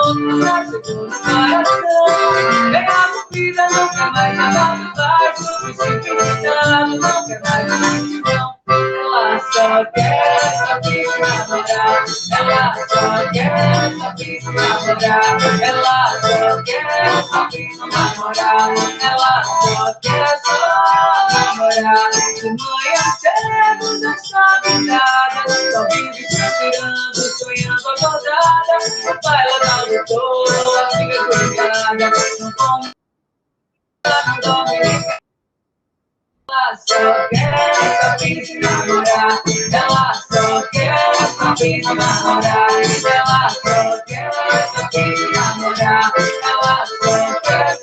outro nasce no coração. Vem a vida, nunca mais nada baixo. Precipitado, nunca mais multidão. Ela só quer saber namorar. Ela só quer saber namorar. Ela só quer saber namorar. Ela só quer namorar. De manhã cedo já está virada. Só vive se mirando, sonhando acordada. O pai ela não lutou, ela fica cuidada. Não come, ela não dorme. Ela só quer saber se namorar. Ela só quer saber namorar. Ela só quer saber se namorar. Ela só quer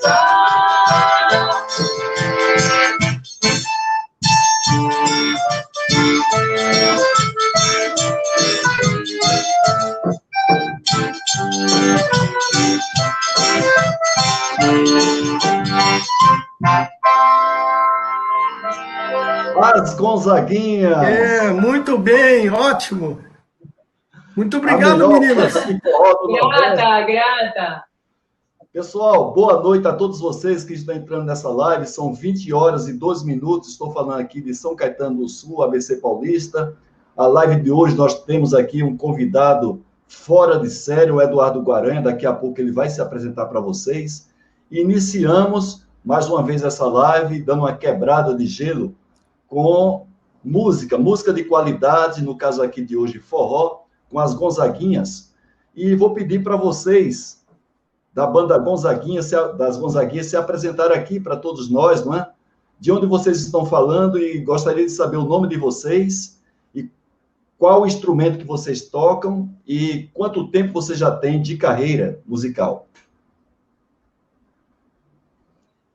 As Gonzaguinhas. Muito bem, ótimo. Muito obrigado, meninas. Grata. Pessoal, boa noite a todos vocês que estão entrando nessa live. São 20 horas e 2 minutos. Estou falando aqui de São Caetano do Sul, ABC Paulista. A live de hoje nós temos aqui um convidado fora de série, o Eduardo Guaranha. Daqui a pouco ele vai se apresentar para vocês. Iniciamos mais uma vez essa live, dando uma quebrada de gelo com música de qualidade, no caso aqui de hoje, forró, com as Gonzaguinhas. E vou pedir para vocês, da banda Gonzaguinha, das Gonzaguinhas, se apresentar aqui para todos nós, não é? De onde vocês estão falando e gostaria de saber o nome de vocês e qual o instrumento que vocês tocam e quanto tempo você já tem de carreira musical.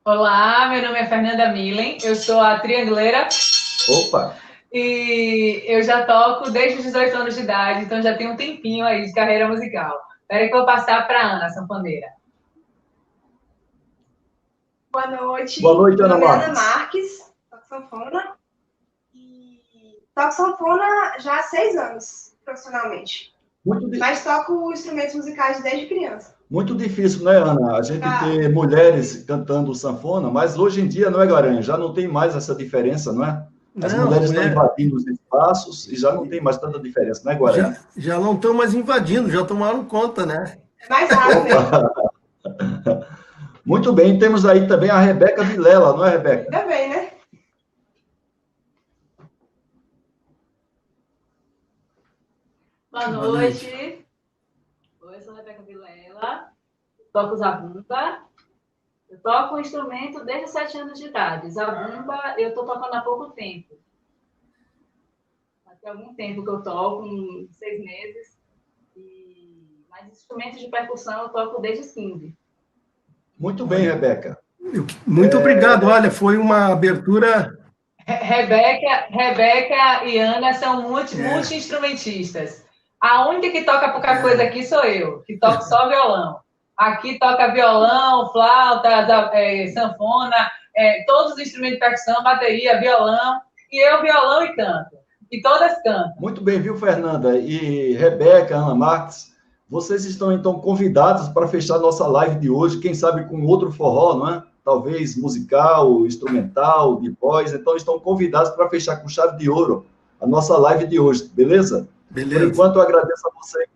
Olá, meu nome é Fernanda Milen, eu sou a trianguleira. Opa! E eu já toco desde os 18 anos de idade, então já tenho um tempinho aí de carreira musical. Espera que eu vou passar para a Ana, a sanfoneira. Boa noite. Boa noite, Ana Marques. Ana Marques, toco sanfona. E toco sanfona já há 6 anos, profissionalmente. Mas toco instrumentos musicais desde criança. Muito difícil, né, Ana? A gente ter mulheres cantando sanfona, mas hoje em dia, não é, Guaranha? Já não tem mais essa diferença, não é? As mulheres estão invadindo os espaços e já não tem mais tanta diferença, não é, Guaranha? Já não estão mais invadindo, já tomaram conta, né? É mais rápido mesmo. Muito bem, temos aí também a Rebeca Vilela, não é, Rebeca? Ainda bem, né? Boa noite. Oi, eu sou a Rebeca Vilela, toco zabumba. Eu toco o instrumento desde os 7 anos de idade. Zabumba eu estou tocando há pouco tempo. Tem algum tempo que eu toco, 6 meses. Mas instrumentos de percussão eu toco desde os 15. Muito bem, Rebeca. Muito obrigado. Olha, foi uma abertura... Rebeca e Ana são multi-instrumentistas. A única que toca pouca coisa aqui sou eu, que toco só violão. Aqui toca violão, flauta, sanfona, todos os instrumentos de percussão, bateria, violão. E eu violão e canto. E todas cantam. Muito bem, viu, Fernanda? E Rebeca, Ana Marques, vocês estão, então, convidados para fechar nossa live de hoje, quem sabe com outro forró, não é? Talvez musical, instrumental, de voz. Então, estão convidados para fechar com chave de ouro a nossa live de hoje, beleza? Beleza. Por enquanto, eu agradeço a vocês.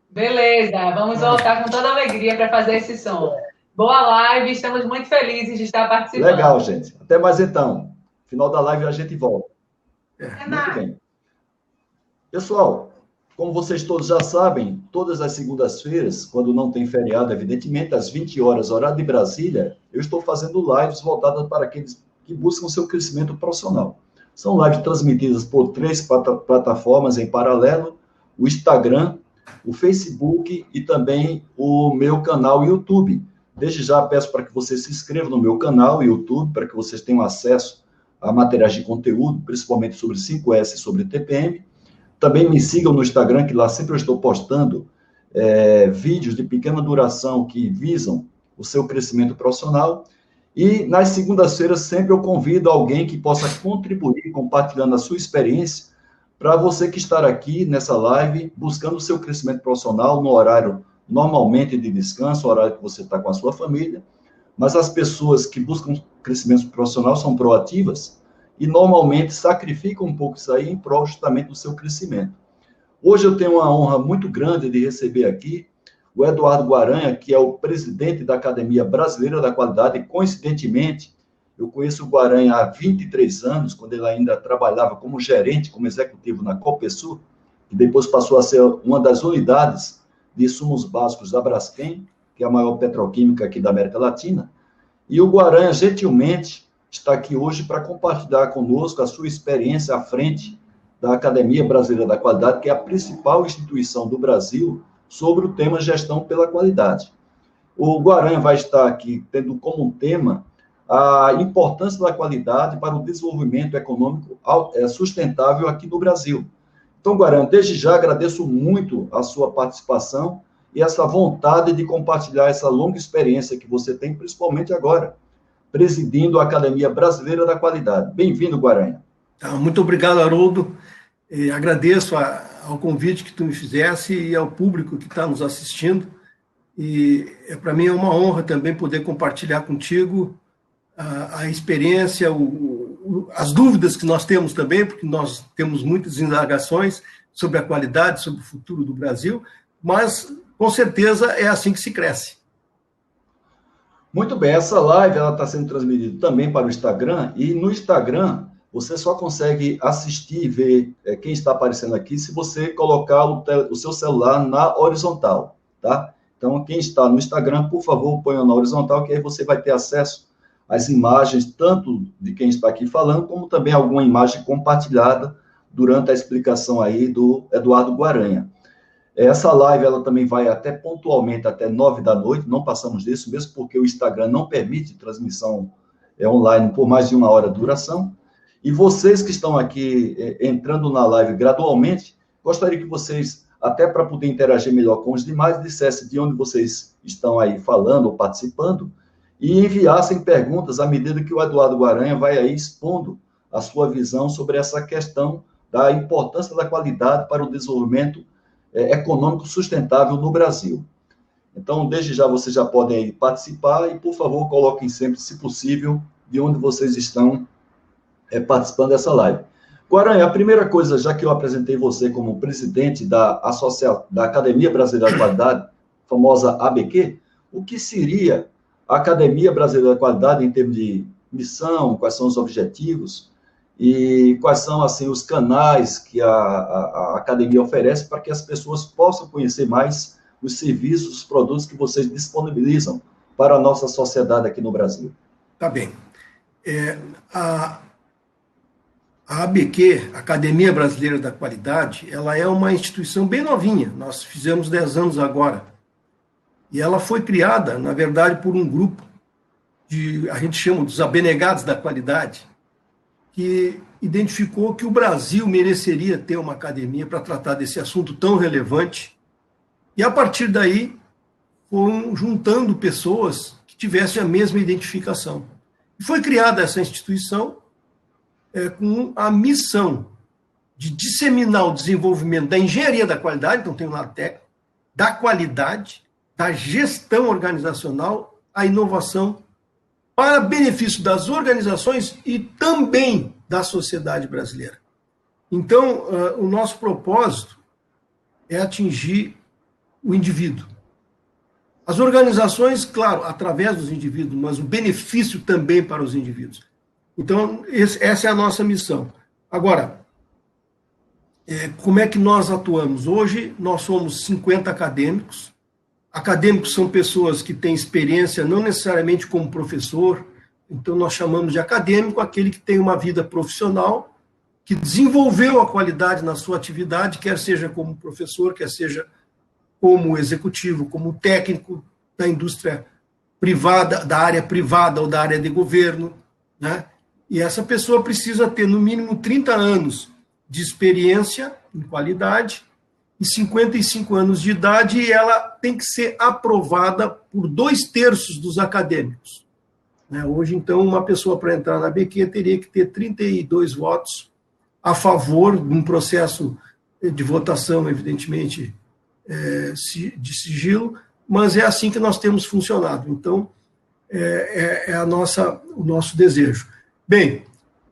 Beleza, vamos voltar com toda alegria para fazer esse som. Boa live, estamos muito felizes de estar participando. Legal, gente. Até mais então. Final da live a gente volta. Muito bem. Pessoal, como vocês todos já sabem, todas as segundas-feiras, quando não tem feriado, evidentemente, às 20 horas, horário de Brasília, eu estou fazendo lives voltadas para aqueles que buscam seu crescimento profissional. São lives transmitidas por 3 plataformas em paralelo, o Instagram, o Facebook e também o meu canal YouTube. Desde já peço para que vocês se inscrevam no meu canal YouTube, para que vocês tenham acesso a materiais de conteúdo, principalmente sobre 5S e sobre TPM. Também me sigam no Instagram, que lá sempre eu estou postando vídeos de pequena duração que visam o seu crescimento profissional. E nas segundas-feiras sempre eu convido alguém que possa contribuir, compartilhando a sua experiência, para você que está aqui nessa live, buscando o seu crescimento profissional no horário normalmente de descanso, horário que você está com a sua família, mas as pessoas que buscam crescimento profissional são proativas e normalmente sacrificam um pouco isso aí em prol justamente do seu crescimento. Hoje eu tenho uma honra muito grande de receber aqui o Eduardo Guaranha, que é o presidente da Academia Brasileira da Qualidade, e coincidentemente, eu conheço o Guaranha há 23 anos, quando ele ainda trabalhava como gerente, como executivo na Copesul, que depois passou a ser uma das unidades de insumos básicos da Braskem, que é a maior petroquímica aqui da América Latina. E o Guaranha, gentilmente, está aqui hoje para compartilhar conosco a sua experiência à frente da Academia Brasileira da Qualidade, que é a principal instituição do Brasil sobre o tema gestão pela qualidade. O Guaranha vai estar aqui tendo como tema a importância da qualidade para o desenvolvimento econômico sustentável aqui no Brasil. Então, Guaranha, desde já agradeço muito a sua participação e essa vontade de compartilhar essa longa experiência que você tem, principalmente agora, presidindo a Academia Brasileira da Qualidade. Bem-vindo, Guaranha. Muito obrigado, Haroldo. Agradeço ao convite que tu me fizesse e ao público que está nos assistindo. E para mim é uma honra também poder compartilhar contigo a experiência, as dúvidas que nós temos também, porque nós temos muitas indagações sobre a qualidade, sobre o futuro do Brasil, mas com certeza é assim que se cresce. Muito bem, essa live está sendo transmitida também para o Instagram, e no Instagram você só consegue assistir e ver quem está aparecendo aqui se você colocar o seu celular na horizontal, tá? Então, quem está no Instagram, por favor, ponha na horizontal, que aí você vai ter acesso às imagens, tanto de quem está aqui falando, como também alguma imagem compartilhada durante a explicação aí do Eduardo Guaranha. Essa live, ela também vai até pontualmente até 9 da noite, não passamos disso, mesmo porque o Instagram não permite transmissão online por mais de 1 hora de duração. E vocês que estão aqui entrando na live gradualmente, gostaria que vocês, até para poder interagir melhor com os demais, dissessem de onde vocês estão aí falando ou participando e enviassem perguntas à medida que o Eduardo Guaranha vai aí expondo a sua visão sobre essa questão da importância da qualidade para o desenvolvimento econômico sustentável no Brasil. Então, desde já, vocês já podem aí participar e, por favor, coloquem sempre, se possível, de onde vocês estão participando dessa live. Guaranha, a primeira coisa, já que eu apresentei você como presidente da Academia Brasileira da Qualidade, famosa ABQ, o que seria a Academia Brasileira da Qualidade em termos de missão, quais são os objetivos e quais são, assim, os canais que a Academia oferece para que as pessoas possam conhecer mais os serviços, os produtos que vocês disponibilizam para a nossa sociedade aqui no Brasil? Tá bem. A ABQ, Academia Brasileira da Qualidade, ela é uma instituição bem novinha, nós fizemos 10 anos agora, e ela foi criada, na verdade, por um grupo, a gente chama dos abnegados da qualidade, que identificou que o Brasil mereceria ter uma academia para tratar desse assunto tão relevante, e a partir daí foram juntando pessoas que tivessem a mesma identificação. E foi criada essa instituição com a missão de disseminar o desenvolvimento da engenharia da qualidade, então tem um lado técnico, da qualidade, da gestão organizacional, a inovação, para benefício das organizações e também da sociedade brasileira. Então, o nosso propósito é atingir o indivíduo. As organizações, claro, através dos indivíduos, mas o benefício também para os indivíduos. Então, essa é a nossa missão. Agora, como é que nós atuamos? Hoje, nós somos 50 acadêmicos. Acadêmicos são pessoas que têm experiência, não necessariamente como professor, então nós chamamos de acadêmico aquele que tem uma vida profissional, que desenvolveu a qualidade na sua atividade, quer seja como professor, quer seja como executivo, como técnico da indústria privada, da área privada ou da área de governo, né? E essa pessoa precisa ter, no mínimo, 30 anos de experiência em qualidade e 55 anos de idade, e ela tem que ser aprovada por 2/3 dos acadêmicos. Hoje, então, uma pessoa para entrar na ABQ teria que ter 32 votos a favor de um processo de votação, evidentemente, de sigilo, mas é assim que nós temos funcionado. Então, é o nosso desejo. Bem,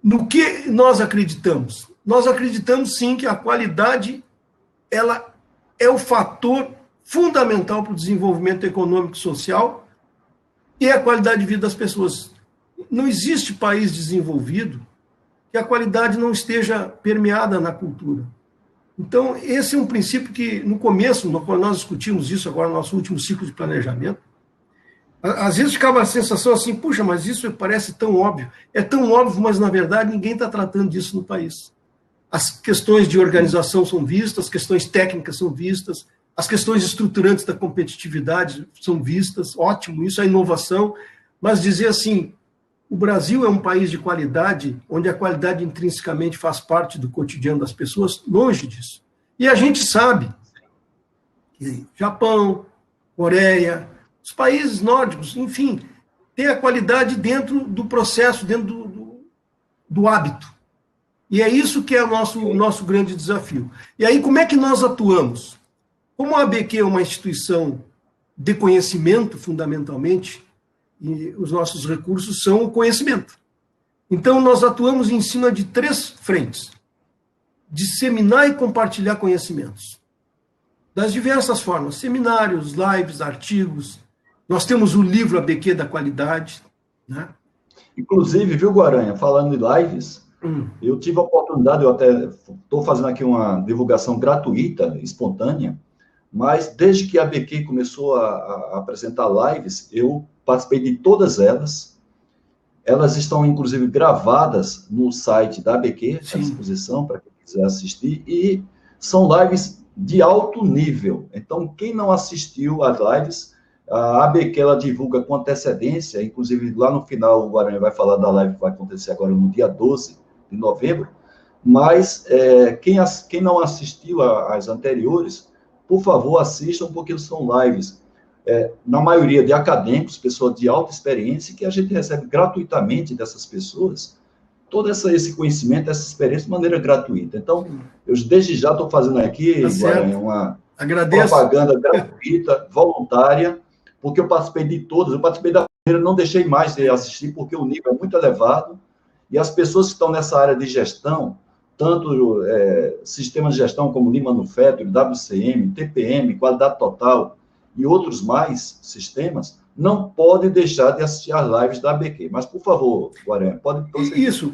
no que nós acreditamos? Nós acreditamos, sim, que a qualidade ela é o fator fundamental para o desenvolvimento econômico e social e a qualidade de vida das pessoas. Não existe país desenvolvido que a qualidade não esteja permeada na cultura. Então, esse é um princípio que, no começo, quando nós discutimos isso agora no nosso último ciclo de planejamento, às vezes ficava a sensação assim, puxa, mas isso parece tão óbvio. É tão óbvio, mas, na verdade, ninguém está tratando disso no país. As questões de organização são vistas, as questões técnicas são vistas, as questões estruturantes da competitividade são vistas, ótimo, isso é inovação, mas dizer assim, o Brasil é um país de qualidade, onde a qualidade intrinsecamente faz parte do cotidiano das pessoas, longe disso. E a gente sabe que Japão, Coreia, os países nórdicos, enfim, tem a qualidade dentro do processo, dentro do hábito. E é isso que é o nosso grande desafio. E aí, como é que nós atuamos? Como a ABQ é uma instituição de conhecimento, fundamentalmente, e os nossos recursos são o conhecimento. Então, nós atuamos em cima de 3 frentes. Disseminar e compartilhar conhecimentos. Das diversas formas, seminários, lives, artigos. Nós temos o livro ABQ da qualidade. Né? Inclusive, viu, Guaranha, falando de lives, eu tive a oportunidade, eu até estou fazendo aqui uma divulgação gratuita, espontânea, mas desde que a ABQ começou a apresentar lives, eu participei de todas elas. Elas estão, inclusive, gravadas no site da ABQ, à disposição, para quem quiser assistir, e são lives de alto nível. Então, quem não assistiu às lives, a ABQ ela divulga com antecedência, inclusive lá no final o Guaranha vai falar da live que vai acontecer agora no dia 12 de novembro, mas quem não assistiu às anteriores, por favor, assistam, porque são lives, na maioria de acadêmicos, pessoas de alta experiência, que a gente recebe gratuitamente dessas pessoas, todo esse conhecimento, essa experiência de maneira gratuita. Então, eu desde já estou fazendo aqui, Guaranha, uma propaganda gratuita, voluntária, porque eu participei de todas, eu participei da primeira, não deixei mais de assistir, porque o nível é muito elevado, e as pessoas que estão nessa área de gestão, tanto sistemas de gestão como Lean Manufacturing, WCM, TPM, Qualidade Total e outros mais sistemas, não podem deixar de assistir às lives da ABQ. Mas, por favor, Guaranha, pode prosseguir. Isso,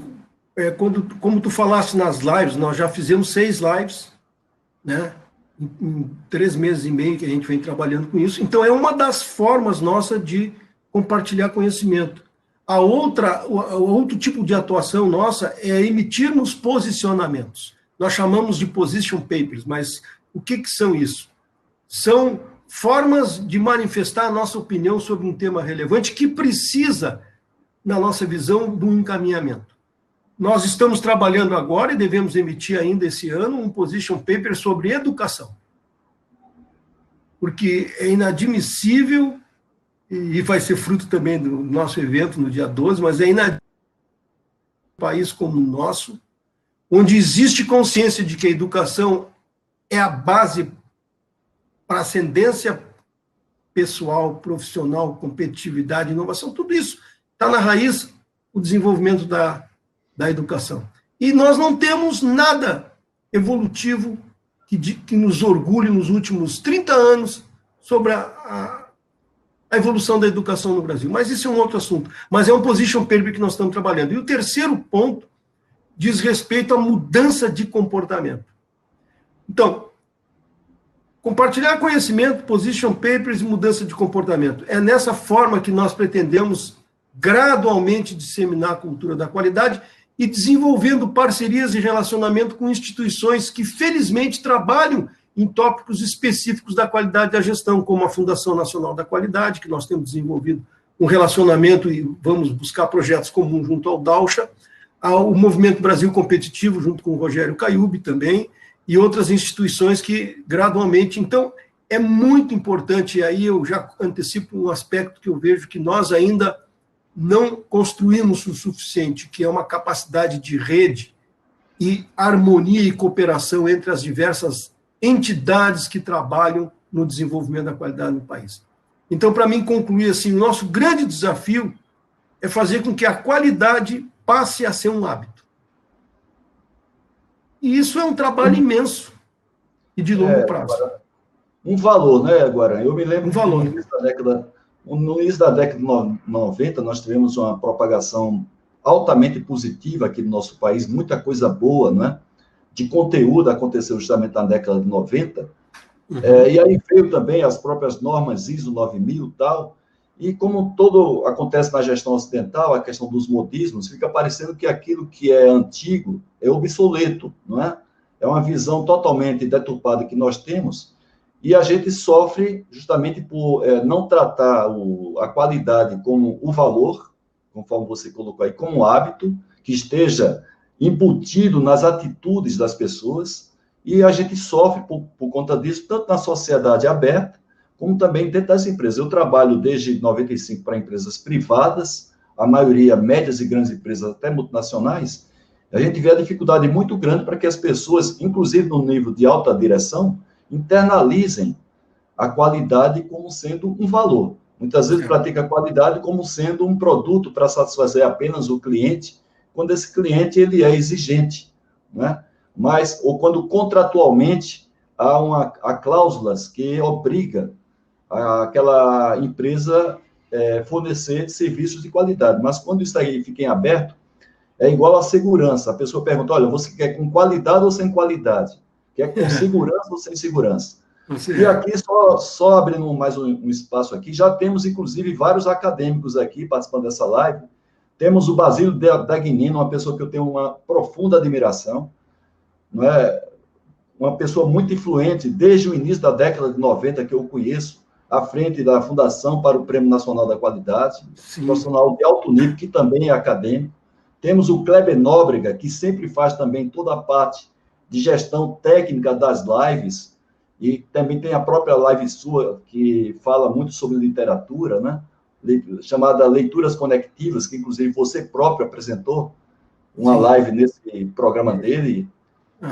como tu falaste nas lives, nós já fizemos 6 lives, né? Em 3 meses e meio que a gente vem trabalhando com isso. Então, é uma das formas nossa de compartilhar conhecimento. O outro tipo de atuação nossa é emitirmos posicionamentos. Nós chamamos de position papers, mas o que são isso? São formas de manifestar a nossa opinião sobre um tema relevante que precisa, na nossa visão, de um encaminhamento. Nós estamos trabalhando agora e devemos emitir ainda esse ano um position paper sobre educação. Porque é inadmissível, e vai ser fruto também do nosso evento no dia 12, mas é inadmissível um país como o nosso, onde existe consciência de que a educação é a base para ascendência pessoal, profissional, competitividade, inovação, tudo isso está na raiz o desenvolvimento da educação. E nós não temos nada evolutivo que nos orgulhe nos últimos 30 anos sobre a evolução da educação no Brasil. Mas isso é um outro assunto. Mas é um position paper que nós estamos trabalhando. E o terceiro ponto diz respeito à mudança de comportamento. Então, compartilhar conhecimento, position papers e mudança de comportamento. É nessa forma que nós pretendemos gradualmente disseminar a cultura da qualidade e desenvolvendo parcerias e relacionamento com instituições que, felizmente, trabalham em tópicos específicos da qualidade da gestão, como a Fundação Nacional da Qualidade, que nós temos desenvolvido um relacionamento e vamos buscar projetos comuns junto ao Dalcha, ao Movimento Brasil Competitivo, junto com o Rogério Caiubi também, e outras instituições que, gradualmente... Então, é muito importante, e aí eu já antecipo um aspecto que eu vejo que nós ainda não construímos o suficiente, que é uma capacidade de rede e harmonia e cooperação entre as diversas entidades que trabalham no desenvolvimento da qualidade no país. Então, para mim, concluir assim, o nosso grande desafio é fazer com que a qualidade passe a ser um hábito. E isso é um trabalho imenso e de longo prazo. Um valor, né, Guarani? Eu me lembro um valor. No início da década de 90, nós tivemos uma propagação altamente positiva aqui no nosso país, muita coisa boa, né? De conteúdo aconteceu justamente na década de 90. E aí veio também as próprias normas ISO 9000 e tal, e como todo acontece na gestão ocidental, a questão dos modismos, fica parecendo que aquilo que é antigo é obsoleto, não é? É uma visão totalmente deturpada que nós temos, e a gente sofre justamente por não tratar a qualidade como o valor, conforme você colocou aí, como hábito, que esteja embutido nas atitudes das pessoas, e a gente sofre por conta disso, tanto na sociedade aberta, como também dentro das empresas. Eu trabalho desde 95 para empresas privadas, a maioria médias e grandes empresas, até multinacionais. A gente vê a dificuldade muito grande para que as pessoas, inclusive no nível de alta direção, internalizem a qualidade como sendo um valor. Muitas vezes pratica a qualidade como sendo um produto para satisfazer apenas o cliente, quando esse cliente ele é exigente, né? Mas, ou quando contratualmente há cláusulas que obriga aquela empresa fornecer serviços de qualidade. Mas quando isso aí fica em aberto, é igual à segurança. A pessoa pergunta, olha, você quer com qualidade ou sem qualidade? Quer com segurança ou sem segurança? E aqui, só abrindo mais um espaço aqui, já temos, inclusive, vários acadêmicos aqui participando dessa live. Temos o Basílio Dagnino, uma pessoa que eu tenho uma profunda admiração, não é? Uma pessoa muito influente, desde o início da década de 90, que eu conheço, à frente da Fundação para o Prêmio Nacional da Qualidade, profissional de alto nível, que também é acadêmico. Temos o Kleber Nóbrega, que sempre faz também toda a parte de gestão técnica das lives, e também tem a própria live sua, que fala muito sobre literatura, né? Chamada Leituras Conectivas, que inclusive você próprio apresentou uma live nesse programa dele.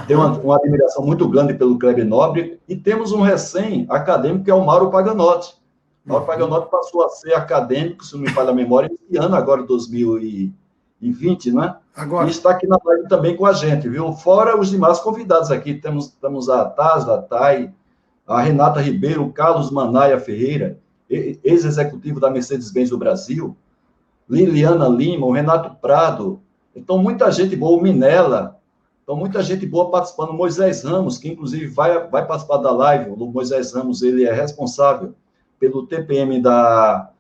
Tem uma admiração muito grande pelo Kleber Nóbrega, e temos um recém-acadêmico, que é o Mauro Paganotti. Mauro Paganotti passou a ser acadêmico, se não me falha a memória, esse ano, agora 2020, né? E está aqui na live também com a gente, viu? Fora os demais convidados aqui, temos a Taz, a Thay, a Renata Ribeiro, o Carlos Manaia Ferreira, ex-executivo da Mercedes-Benz do Brasil, Liliana Lima, o Renato Prado, então muita gente boa, o Minella, então muita gente boa participando, Moisés Ramos, que inclusive vai participar da live, o Moisés Ramos, ele é responsável pelo TPM da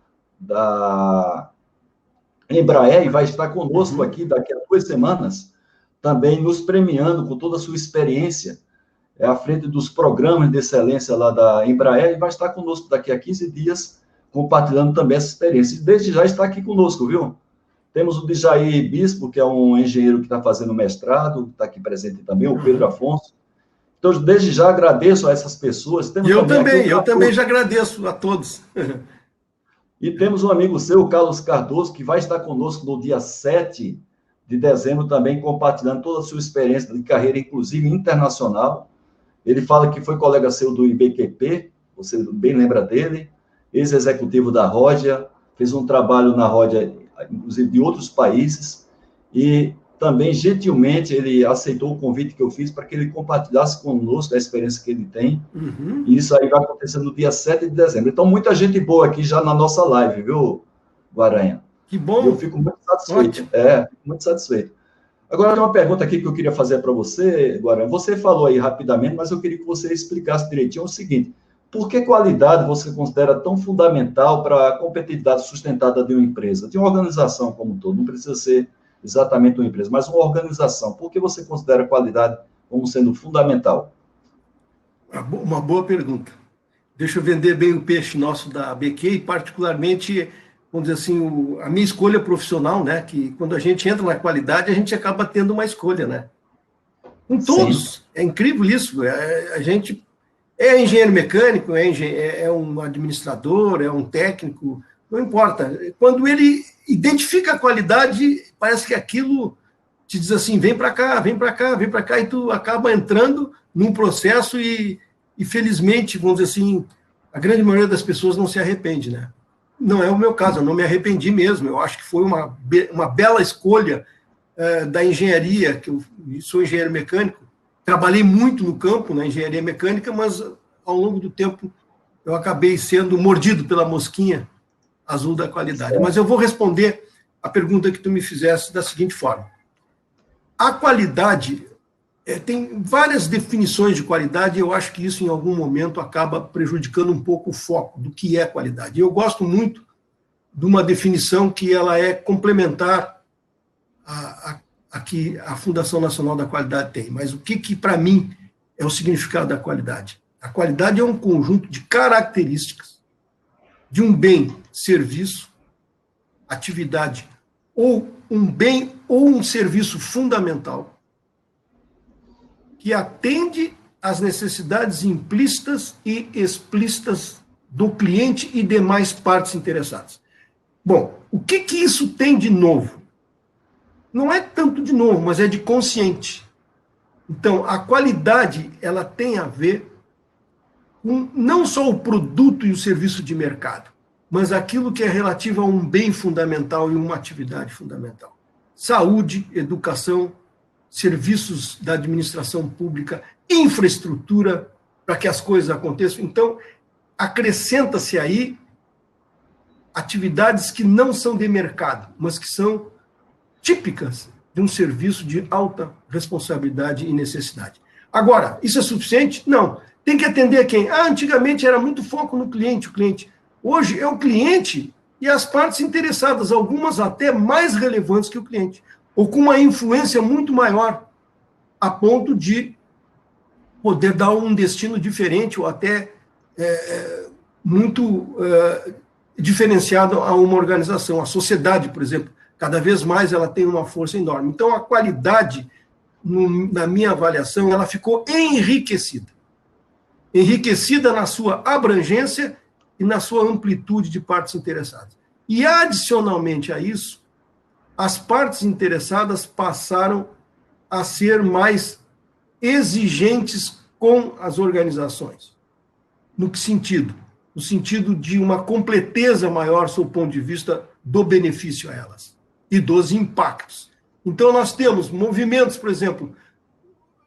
Embraer, e vai estar conosco aqui daqui a 2 semanas, também nos premiando com toda a sua experiência, à frente dos programas de excelência lá da Embraer, e vai estar conosco daqui a 15 dias, compartilhando também essa experiência. E desde já está aqui conosco, viu? Temos o Djair Bispo, que é um engenheiro que está fazendo mestrado, está aqui presente também, o Pedro Afonso. Então, desde já agradeço a essas pessoas. Eu também já agradeço a todos. E temos um amigo seu, o Carlos Cardoso, que vai estar conosco no dia 7 de dezembro também, compartilhando toda a sua experiência de carreira, inclusive internacional. Ele fala que foi colega seu do IBQP, você bem lembra dele, ex-executivo da Ródia, fez um trabalho na Ródia, inclusive de outros países, e também, gentilmente, ele aceitou o convite que eu fiz para que ele compartilhasse conosco a experiência que ele tem, e isso aí vai acontecer no dia 7 de dezembro. Então, muita gente boa aqui já na nossa live, viu, Guaranha? Que bom! Eu fico muito satisfeito. Fico muito satisfeito. Agora, tem uma pergunta aqui que eu queria fazer para você, Guaranha. Você falou aí rapidamente, mas eu queria que você explicasse direitinho o seguinte: por que qualidade você considera tão fundamental para a competitividade sustentada de uma empresa, de uma organização como um todo? Não precisa ser exatamente uma empresa, mas uma organização. Por que você considera a qualidade como sendo fundamental? Uma boa pergunta. Deixa eu vender bem o peixe nosso da ABQ, e particularmente, vamos dizer assim, a minha escolha profissional, né? Que quando a gente entra na qualidade, a gente acaba tendo uma escolha, né? Com todos. Sim. É incrível isso. A gente é engenheiro mecânico, é um administrador, é um técnico, não importa. Quando ele identifica a qualidade, parece que aquilo te diz assim, vem para cá, vem para cá, vem para cá, e tu acaba entrando num processo e felizmente, vamos dizer assim, a grande maioria das pessoas não se arrepende, né? Não é o meu caso, eu não me arrependi mesmo, eu acho que foi uma bela escolha da engenharia, que eu sou engenheiro mecânico, trabalhei muito no campo, na engenharia mecânica, mas ao longo do tempo eu acabei sendo mordido pela mosquinha azul da qualidade. Mas eu vou responder a pergunta que tu me fizesse da seguinte forma. A qualidade, tem várias definições de qualidade, e eu acho que isso, em algum momento, acaba prejudicando um pouco o foco do que é qualidade. Eu gosto muito de uma definição que ela é complementar a que a Fundação Nacional da Qualidade tem. Mas o que para mim, é o significado da qualidade? A qualidade é um conjunto de características de um bem, serviço, atividade, ou um bem ou um serviço fundamental que atende às necessidades implícitas e explícitas do cliente e demais partes interessadas. Bom, o que isso tem de novo? Não é tanto de novo, mas é de consciente. Então, a qualidade, ela tem a ver com não só o produto e o serviço de mercado, mas aquilo que é relativo a um bem fundamental e uma atividade fundamental. Saúde, educação, serviços da administração pública, infraestrutura para que as coisas aconteçam. Então, acrescenta-se aí atividades que não são de mercado, mas que são típicas de um serviço de alta responsabilidade e necessidade. Agora, isso é suficiente? Não. Tem que atender a quem? Antigamente era muito foco no cliente, o cliente. Hoje é o cliente e as partes interessadas, algumas até mais relevantes que o cliente, ou com uma influência muito maior, a ponto de poder dar um destino diferente ou até muito diferenciado a uma organização. A sociedade, por exemplo, cada vez mais ela tem uma força enorme. Então, a qualidade, na minha avaliação, ela ficou enriquecida. Enriquecida na sua abrangência e na sua amplitude de partes interessadas. E, adicionalmente a isso, as partes interessadas passaram a ser mais exigentes com as organizações. No que sentido? No sentido de uma completeza maior, sob o ponto de vista do benefício a elas e dos impactos. Então, nós temos movimentos, por exemplo,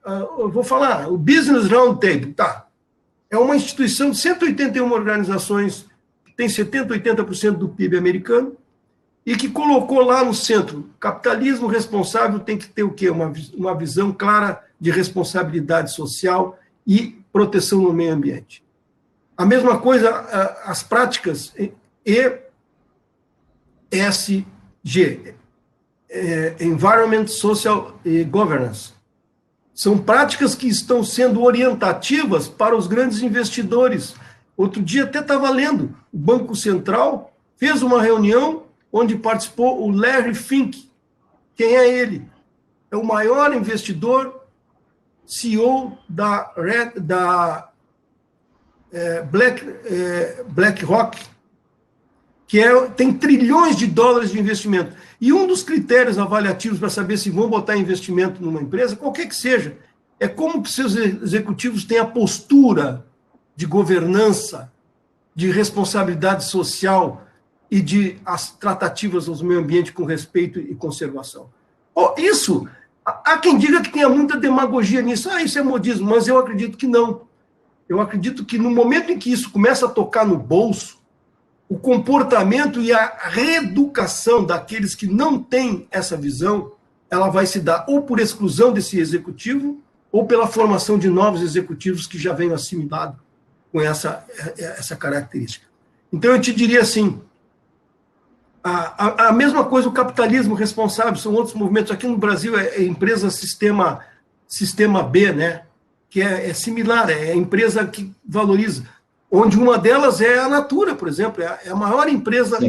eu vou falar, o Business Roundtable, tá? É uma instituição de 181 organizações, que tem 70%, 80% do PIB americano, e que colocou lá no centro, capitalismo responsável tem que ter o quê? Uma visão clara de responsabilidade social e proteção no meio ambiente. A mesma coisa, as práticas ESG, Environment, Social e Governance, são práticas que estão sendo orientativas para os grandes investidores. Outro dia até estava lendo, o Banco Central fez uma reunião onde participou o Larry Fink. Quem é ele? É o maior investidor, CEO da BlackRock, que tem trilhões de dólares de investimento. E um dos critérios avaliativos para saber se vão botar investimento numa empresa, qualquer que seja, é como que seus executivos têm a postura de governança, de responsabilidade social e de as tratativas ao meio ambiente com respeito e conservação. Isso, há quem diga que tenha muita demagogia nisso. Isso é modismo, mas eu acredito que não. Eu acredito que no momento em que isso começa a tocar no bolso, o comportamento e a reeducação daqueles que não têm essa visão, ela vai se dar ou por exclusão desse executivo, ou pela formação de novos executivos que já venham assimilados com essa característica. Então, eu te diria assim, a mesma coisa, o capitalismo responsável, são outros movimentos. Aqui no Brasil é empresa sistema B, né? Que é similar, é a empresa que valoriza, onde uma delas é a Natura, por exemplo, é a maior empresa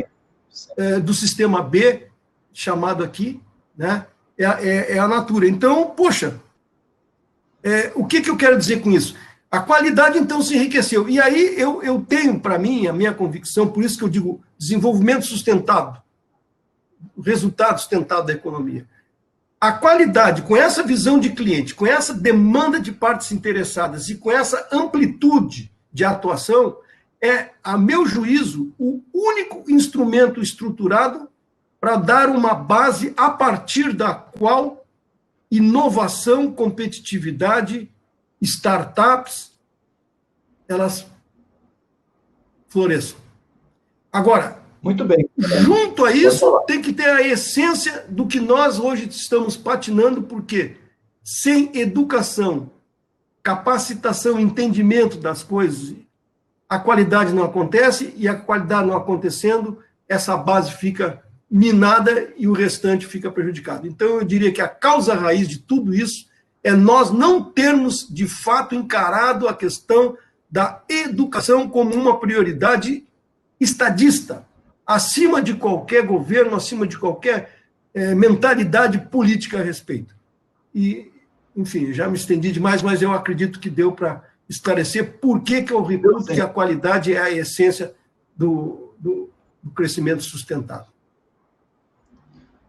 do sistema B, chamado aqui, né? É a Natura. Então, poxa, o que eu quero dizer com isso? A qualidade, então, se enriqueceu. E aí eu tenho, para mim, a minha convicção, por isso que eu digo desenvolvimento sustentado, resultado sustentado da economia. a qualidade, com essa visão de cliente, com essa demanda de partes interessadas e com essa amplitude de atuação, é, a meu juízo, o único instrumento estruturado para dar uma base a partir da qual inovação, competitividade, startups, elas floresçam. Agora, muito bem. Junto a isso, tem que ter a essência do que nós hoje estamos patinando, porque sem educação, capacitação, entendimento das coisas, a qualidade não acontece, e a qualidade não acontecendo, essa base fica minada e o restante fica prejudicado. Então, eu diria que a causa raiz de tudo isso é nós não termos, de fato, encarado a questão da educação como uma prioridade estadista, acima de qualquer governo, acima de qualquer mentalidade política a respeito. E, enfim, já me estendi demais, mas eu acredito que deu para esclarecer por que eu reputo que a qualidade é a essência do crescimento sustentável.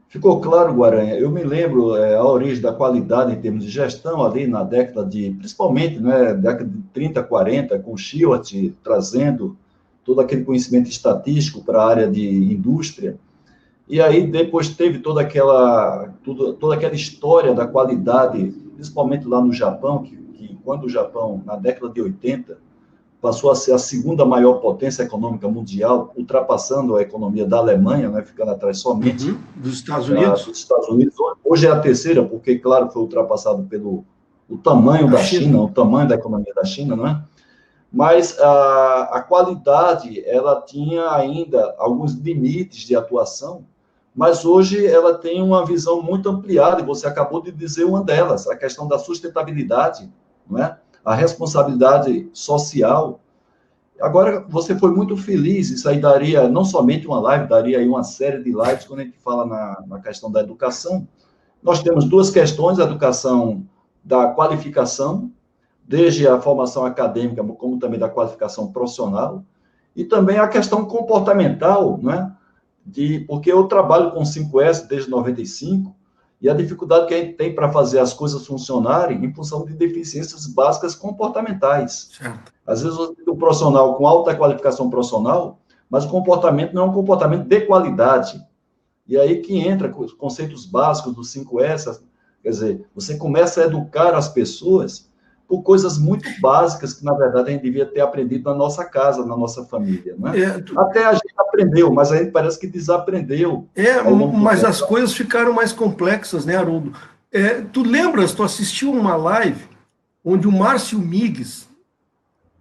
Ficou claro, Guaranha. Eu me lembro a origem da qualidade em termos de gestão ali na década de, principalmente, né, década de 30, 40, com Shewhart trazendo todo aquele conhecimento estatístico para a área de indústria. E aí depois teve toda aquela história da qualidade, principalmente lá no Japão, que quando o Japão, na década de 80, passou a ser a segunda maior potência econômica mundial, ultrapassando a economia da Alemanha, né, ficando atrás somente dos Estados Unidos. Dos Estados Unidos. Hoje é a terceira, porque, claro, foi ultrapassado pelo o tamanho da China, o tamanho da economia da China, não é? Mas a qualidade, ela tinha ainda alguns limites de atuação, mas hoje ela tem uma visão muito ampliada, e você acabou de dizer uma delas, a questão da sustentabilidade, não é? A responsabilidade social. Agora, você foi muito feliz, isso aí daria não somente uma live, daria aí uma série de lives quando a gente fala na questão da educação. Nós temos duas questões, a educação da qualificação, desde a formação acadêmica, como também da qualificação profissional, e também a questão comportamental, né? Porque eu trabalho com 5S desde 95, e a dificuldade que a gente tem para fazer as coisas funcionarem em função de deficiências básicas comportamentais. Certo. Às vezes, o profissional com alta qualificação profissional, mas o comportamento não é um comportamento de qualidade. E aí que entra os conceitos básicos do 5S, quer dizer, você começa a educar as pessoas por coisas muito básicas que, na verdade, a gente devia ter aprendido na nossa casa, na nossa família. Né? Até a gente aprendeu, mas a gente parece que desaprendeu. Mas as coisas ficaram mais complexas, né, Haroldo? Tu lembras, tu assistiu uma live onde o Márcio Migues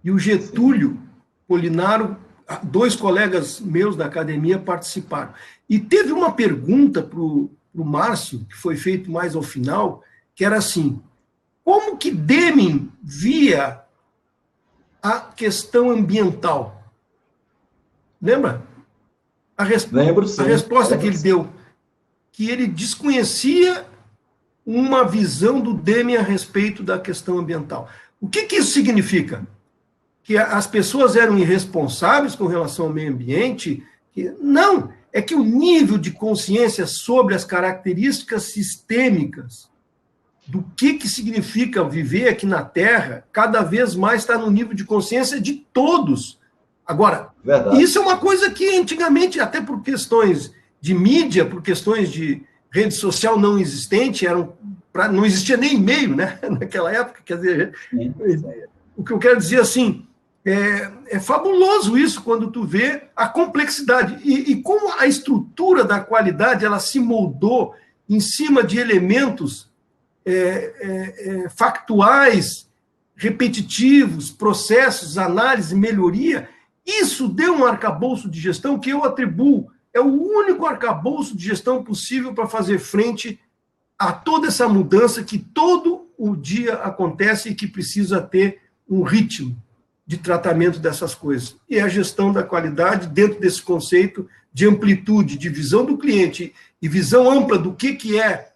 e o Getúlio Polinaro, dois colegas meus da academia, participaram. E teve uma pergunta para o Márcio, que foi feito mais ao final, que era assim: como que Deming via a questão ambiental? Lembra? Lembro, sim. A resposta que ele deu, que ele desconhecia uma visão do Deming a respeito da questão ambiental. O que isso significa? Que as pessoas eram irresponsáveis com relação ao meio ambiente? Não, é que o nível de consciência sobre as características sistêmicas do que significa viver aqui na Terra, cada vez mais está no nível de consciência de todos. Agora, verdade, isso é uma coisa que antigamente, até por questões de mídia, por questões de rede social não existente, não existia nem e-mail, né? Naquela época. Quer dizer, o que eu quero dizer assim, é fabuloso isso quando tu vê a complexidade e como a estrutura da qualidade ela se moldou em cima de elementos factuais, repetitivos, processos, análise, melhoria. Isso deu um arcabouço de gestão que eu atribuo, é o único arcabouço de gestão possível para fazer frente a toda essa mudança que todo o dia acontece e que precisa ter um ritmo de tratamento dessas coisas. E a gestão da qualidade, dentro desse conceito de amplitude, de visão do cliente e visão ampla do que é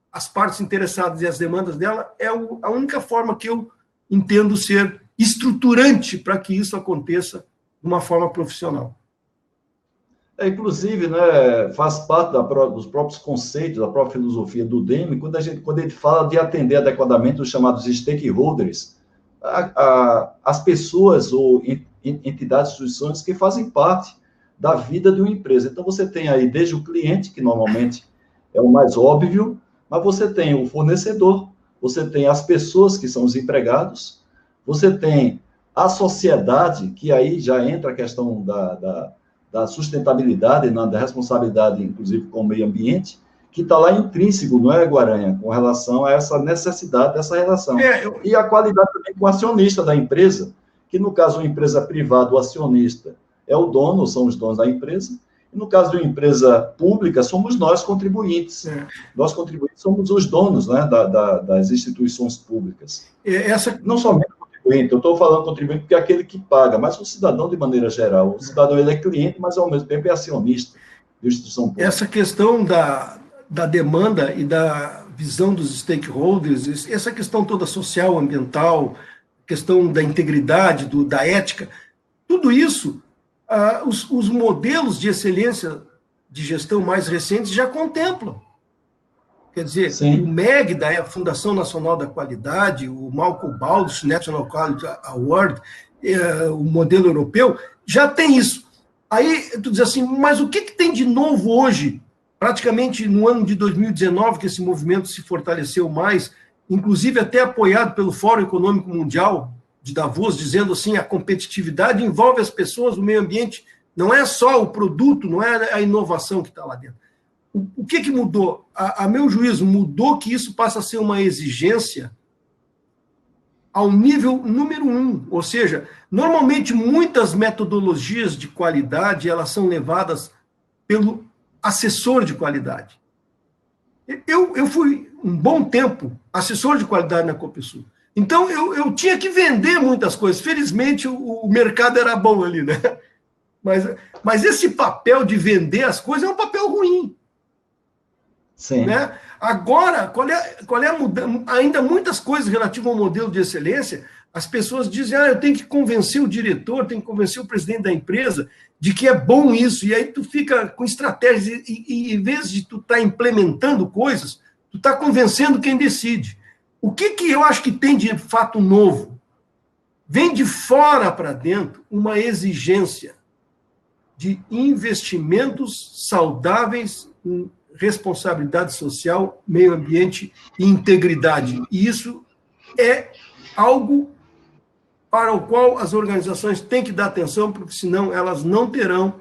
as partes interessadas e as demandas dela, é a única forma que eu entendo ser estruturante para que isso aconteça de uma forma profissional. Inclusive, né, faz parte dos próprios conceitos, da própria filosofia do DEME, quando ele fala de atender adequadamente os chamados stakeholders, as pessoas ou entidades, instituições que fazem parte da vida de uma empresa. Então, você tem aí desde o cliente, que normalmente é o mais óbvio, mas você tem o fornecedor, você tem as pessoas, que são os empregados, você tem a sociedade, que aí já entra a questão da sustentabilidade, da responsabilidade, inclusive, com o meio ambiente, que está lá intrínseco, não é, Guaranha, com relação a essa necessidade dessa relação. E a qualidade também com o acionista da empresa, que no caso uma empresa privada, o acionista é o dono, são os donos da empresa, e no caso de uma empresa pública, somos nós contribuintes. Nós contribuintes somos os donos, né, das instituições públicas. Não somente contribuinte, eu estou falando contribuinte porque é aquele que paga, mas o cidadão de maneira geral. O cidadão ele é cliente, mas ao mesmo tempo é acionista de instituição pública. Essa questão da demanda e da visão dos stakeholders, essa questão toda social, ambiental, questão da integridade, da ética, tudo isso, os modelos de excelência de gestão mais recentes já contemplam. Quer dizer, sim, o MEG, da Fundação Nacional da Qualidade, o Malcolm Baldrige National Quality Award, o modelo europeu, já tem isso. Aí, tu diz assim, mas o que tem de novo hoje? Praticamente no ano de 2019, que esse movimento se fortaleceu mais, inclusive até apoiado pelo Fórum Econômico Mundial de Davos, dizendo assim, a competitividade envolve as pessoas, o meio ambiente, não é só o produto, não é a inovação que está lá dentro. O que mudou? A meu juízo, mudou que isso passa a ser uma exigência ao nível número 1, ou seja, normalmente muitas metodologias de qualidade elas são levadas pelo assessor de qualidade. Eu fui um bom tempo assessor de qualidade na Copesul. Então, eu tinha que vender muitas coisas. Felizmente, o mercado era bom ali, né? Mas esse papel de vender as coisas é um papel ruim. Sim. Né? Agora, qual é a mudança? Ainda muitas coisas relativas ao modelo de excelência, as pessoas dizem, eu tenho que convencer o diretor, tenho que convencer o presidente da empresa de que é bom isso, e aí tu fica com estratégias, e em vez de tu estar implementando coisas, tu está convencendo quem decide. O que eu acho que tem de fato novo? Vem de fora para dentro uma exigência de investimentos saudáveis em responsabilidade social, meio ambiente e integridade. E isso é algo para o qual as organizações têm que dar atenção, porque senão elas não terão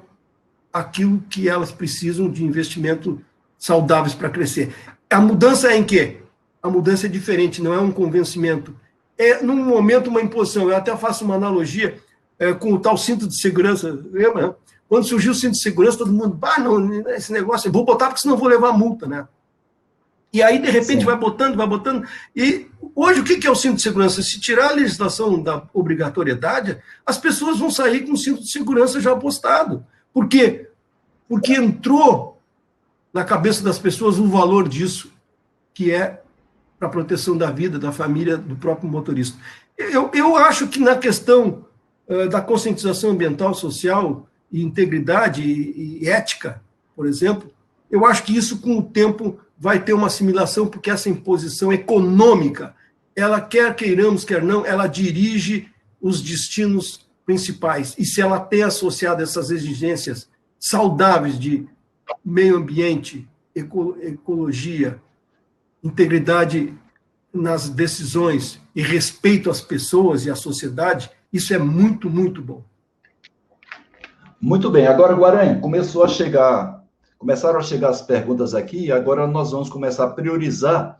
aquilo que elas precisam de investimento saudáveis para crescer. A mudança é em quê? A mudança é diferente, não é um convencimento. É, num momento, uma imposição. Eu até faço uma analogia com o tal cinto de segurança. Lembra? Quando surgiu o cinto de segurança, todo mundo, não, esse negócio, eu vou botar porque senão eu vou levar multa, né? E aí, de repente, sim, vai botando. E hoje, o que é o cinto de segurança? Se tirar a legislação da obrigatoriedade, as pessoas vão sair com o cinto de segurança já apostado. Por quê? Porque entrou na cabeça das pessoas o valor disso, que é para a proteção da vida, da família, do próprio motorista. Eu acho que na questão da conscientização ambiental, social, e integridade e ética, por exemplo, eu acho que isso, com o tempo, vai ter uma assimilação, porque essa imposição econômica, ela, quer queiramos, quer não, ela dirige os destinos principais. E se ela tem associado essas exigências saudáveis de meio ambiente, ecologia, integridade nas decisões e respeito às pessoas e à sociedade, isso é muito, muito bom. Muito bem. Agora, Guaranha, começaram a chegar as perguntas aqui, e agora nós vamos começar a priorizar.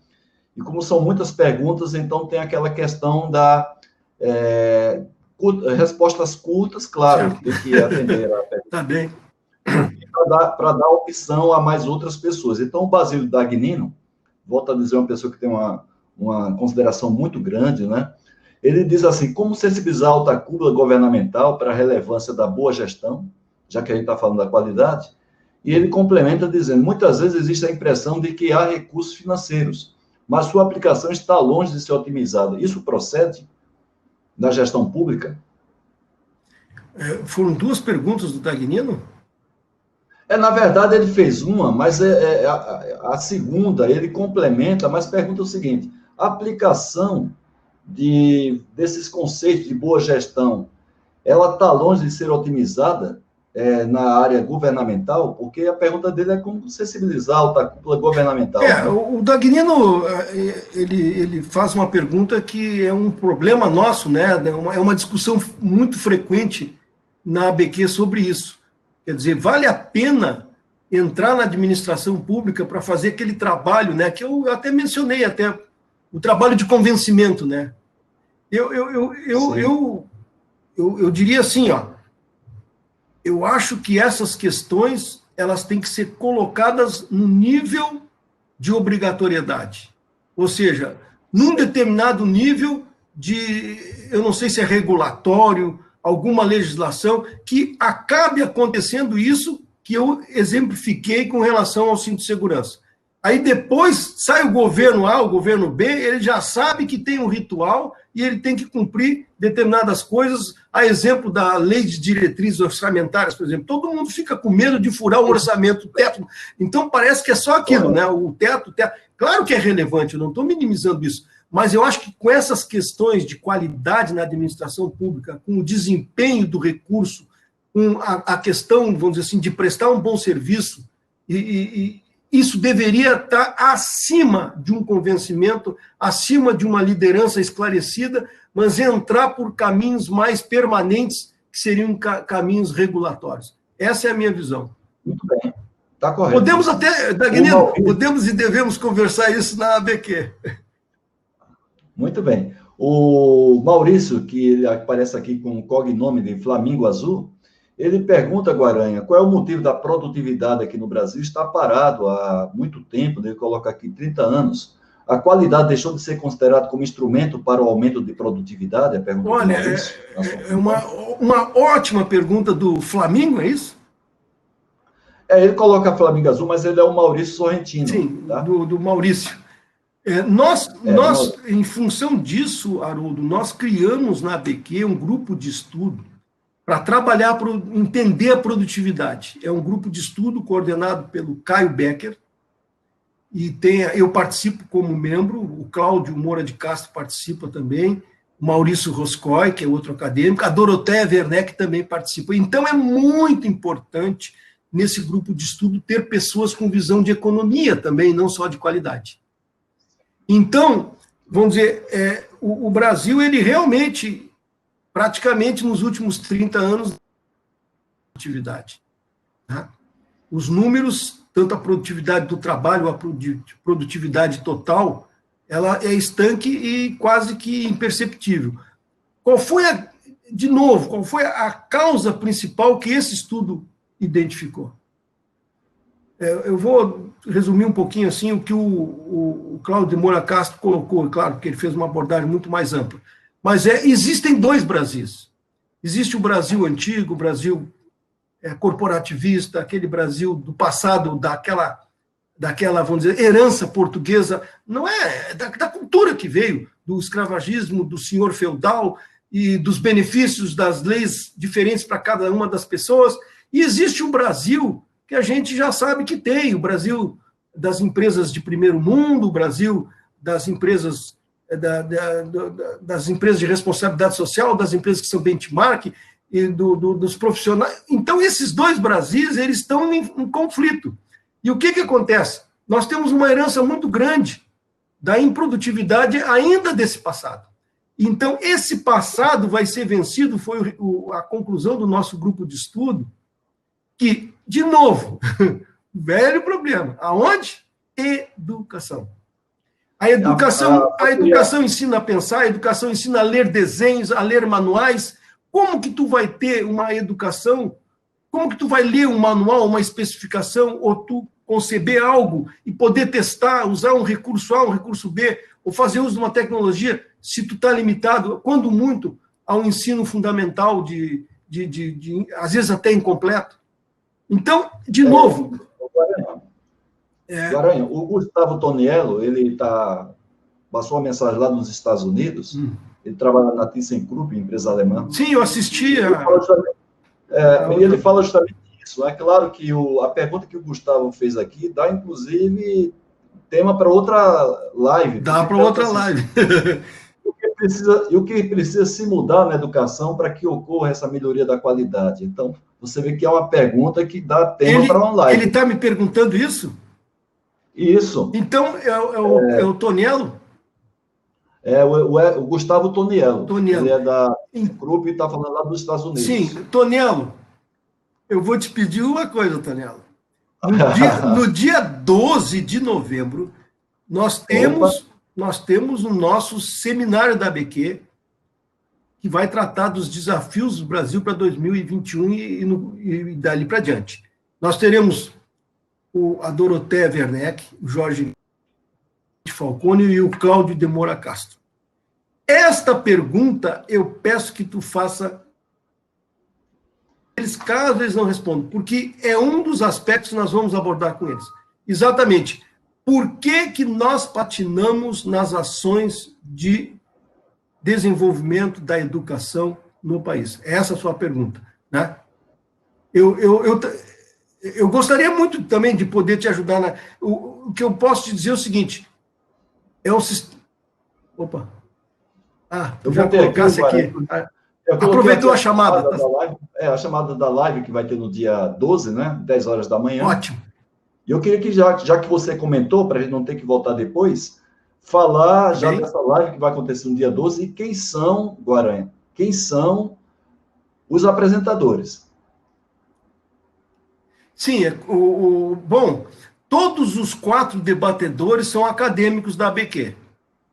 E como são muitas perguntas, então tem aquela questão da respostas curtas, claro, tem que atender a pergunta. Tá bem. Para dar opção a mais outras pessoas. Então, o Basílio Dagnino, volto a dizer, uma pessoa que tem uma consideração muito grande, né? Ele diz assim, como sensibilizar a alta cúpula governamental para a relevância da boa gestão, já que a gente está falando da qualidade, e ele complementa dizendo, muitas vezes existe a impressão de que há recursos financeiros, mas sua aplicação está longe de ser otimizada. Isso procede da gestão pública? Foram duas perguntas do Dagnino? Na verdade, ele fez uma, mas a segunda, ele complementa, mas pergunta o seguinte, a aplicação desses conceitos de boa gestão, ela está longe de ser otimizada na área governamental? Porque a pergunta dele é como sensibilizar a alta cúpula governamental. Né? O Dagnino, ele faz uma pergunta que é um problema nosso, né? É uma discussão muito frequente na ABQ sobre isso. Quer dizer, vale a pena entrar na administração pública para fazer aquele trabalho, né? Que eu até mencionei, até o trabalho de convencimento, né? Eu diria assim, ó, eu acho que essas questões elas têm que ser colocadas no nível de obrigatoriedade. Ou seja, num determinado nível de, eu não sei se é regulatório, alguma legislação, que acabe acontecendo isso que eu exemplifiquei com relação ao cinto de segurança. Aí depois sai o governo A, o governo B, ele já sabe que tem um ritual e ele tem que cumprir determinadas coisas, a exemplo da lei de diretrizes orçamentárias, por exemplo. Todo mundo fica com medo de furar o orçamento, o teto. Então parece que é só aquilo, né? O teto. Claro que é relevante, eu não estou minimizando isso, mas eu acho que com essas questões de qualidade na administração pública, com o desempenho do recurso, com a questão, vamos dizer assim, de prestar um bom serviço, isso deveria estar acima de um convencimento, acima de uma liderança esclarecida, mas entrar por caminhos mais permanentes, que seriam caminhos regulatórios. Essa é a minha visão. Muito bem, está correto. Podemos até, Dagnino, podemos e devemos conversar isso na ABQ. Muito bem. O Maurício, que ele aparece aqui com o cognome de Flamingo Azul, ele pergunta, Guaranha, qual é o motivo da produtividade aqui no Brasil? Está parado há muito tempo, ele coloca aqui 30 anos. A qualidade deixou de ser considerada como instrumento para o aumento de produtividade? Olha, é uma ótima pergunta do Flamingo, é isso? Ele coloca Flamingo Azul, mas ele é o Maurício Sorrentino. Sim, tá? do Maurício. Nós, em função disso, Haroldo, nós criamos na ABQ um grupo de estudo para trabalhar, entender a produtividade. É um grupo de estudo coordenado pelo Caio Becker, e eu participo como membro, o Cláudio Moura de Castro participa também, o Maurício Roscoe, que é outro acadêmico, a Doroteia Werneck também participa. Então, é muito importante, nesse grupo de estudo, ter pessoas com visão de economia também, não só de qualidade. Então, vamos dizer, o Brasil, ele realmente, praticamente nos últimos 30 anos, produtividade. Né? Os números, tanto a produtividade do trabalho, a produtividade total, ela é estanque e quase que imperceptível. Qual foi a causa principal que esse estudo identificou? Eu vou resumir um pouquinho assim o que o Cláudio Moura Castro colocou, claro, porque ele fez uma abordagem muito mais ampla. Mas existem dois Brasis. Existe o Brasil antigo, o Brasil corporativista, aquele Brasil do passado, daquela, vamos dizer, herança portuguesa, não é da cultura que veio, do escravagismo, do senhor feudal e dos benefícios das leis diferentes para cada uma das pessoas. E existe um Brasil que a gente já sabe que tem, o Brasil das empresas de primeiro mundo, o Brasil das empresas das empresas de responsabilidade social, das empresas que são benchmark e dos profissionais. Então, esses dois Brasis, eles estão em conflito. E o que acontece? Nós temos uma herança muito grande da improdutividade ainda desse passado. Então, esse passado vai ser vencido, foi a conclusão do nosso grupo de estudo, que, de novo, velho problema. Aonde? Educação. A educação ensina a pensar, a educação ensina a ler desenhos, a ler manuais. Como que tu vai ter uma educação? Como que tu vai ler um manual, uma especificação, ou tu conceber algo e poder testar, usar um recurso A, um recurso B, ou fazer uso de uma tecnologia, se tu está limitado, quando muito, a um ensino fundamental às vezes até incompleto? Então, de novo... Guaranha, o Gustavo Toniello, ele passou uma mensagem lá nos Estados Unidos, ele trabalha na ThyssenKrupp, empresa alemã. Sim, eu assisti. Ele fala justamente Isso, é claro que a pergunta que o Gustavo fez aqui dá, inclusive, tema para outra live. Dá para outra live. O que precisa se mudar na educação para que ocorra essa melhoria da qualidade? Então, você vê que é uma pergunta que dá tema para uma live. Ele está me perguntando isso? Isso. Então, é o Tonello? O Gustavo Tonello. Tonello. Ele é da grupo e está falando lá dos Estados Unidos. Sim, Tonello, eu vou te pedir uma coisa, Tonello. No dia 12 de novembro, nós temos o nosso seminário da ABQ, que vai tratar dos desafios do Brasil para 2021 e dali para diante. Nós teremos a Dorothea Werneck, o Jorge Falcone e o Cláudio de Moura Castro. Esta pergunta eu peço que tu faça, caso eles não respondam, porque é um dos aspectos que nós vamos abordar com eles. Exatamente. Por que nós patinamos nas ações de desenvolvimento da educação no país? Essa é a sua pergunta, né? Eu gostaria muito também de poder te ajudar. O que eu posso te dizer é o seguinte, Opa! Eu já colocasse aqui. Aproveitou a chamada. A chamada da live que vai ter no dia 12, né? 10 horas da manhã. Ótimo. E eu queria que, já que você comentou, para a gente não ter que voltar depois, falar já dessa live que vai acontecer no dia 12 e quem são, Guaranha, quem são os apresentadores. Sim, bom, todos os 4 debatedores são acadêmicos da ABQ,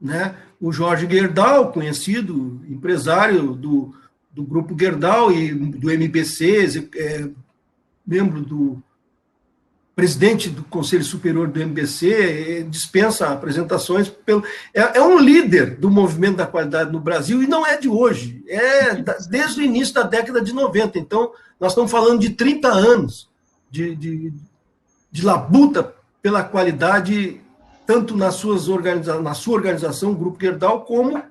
né? O Jorge Gerdau, conhecido empresário do Grupo Gerdau e do MBC, membro do presidente do Conselho Superior do MBC, dispensa apresentações. É um líder do movimento da qualidade no Brasil, e não é de hoje, desde o início da década de 90. Então, nós estamos falando de 30 anos de labuta pela qualidade, tanto na sua organização, o Grupo Gerdau, como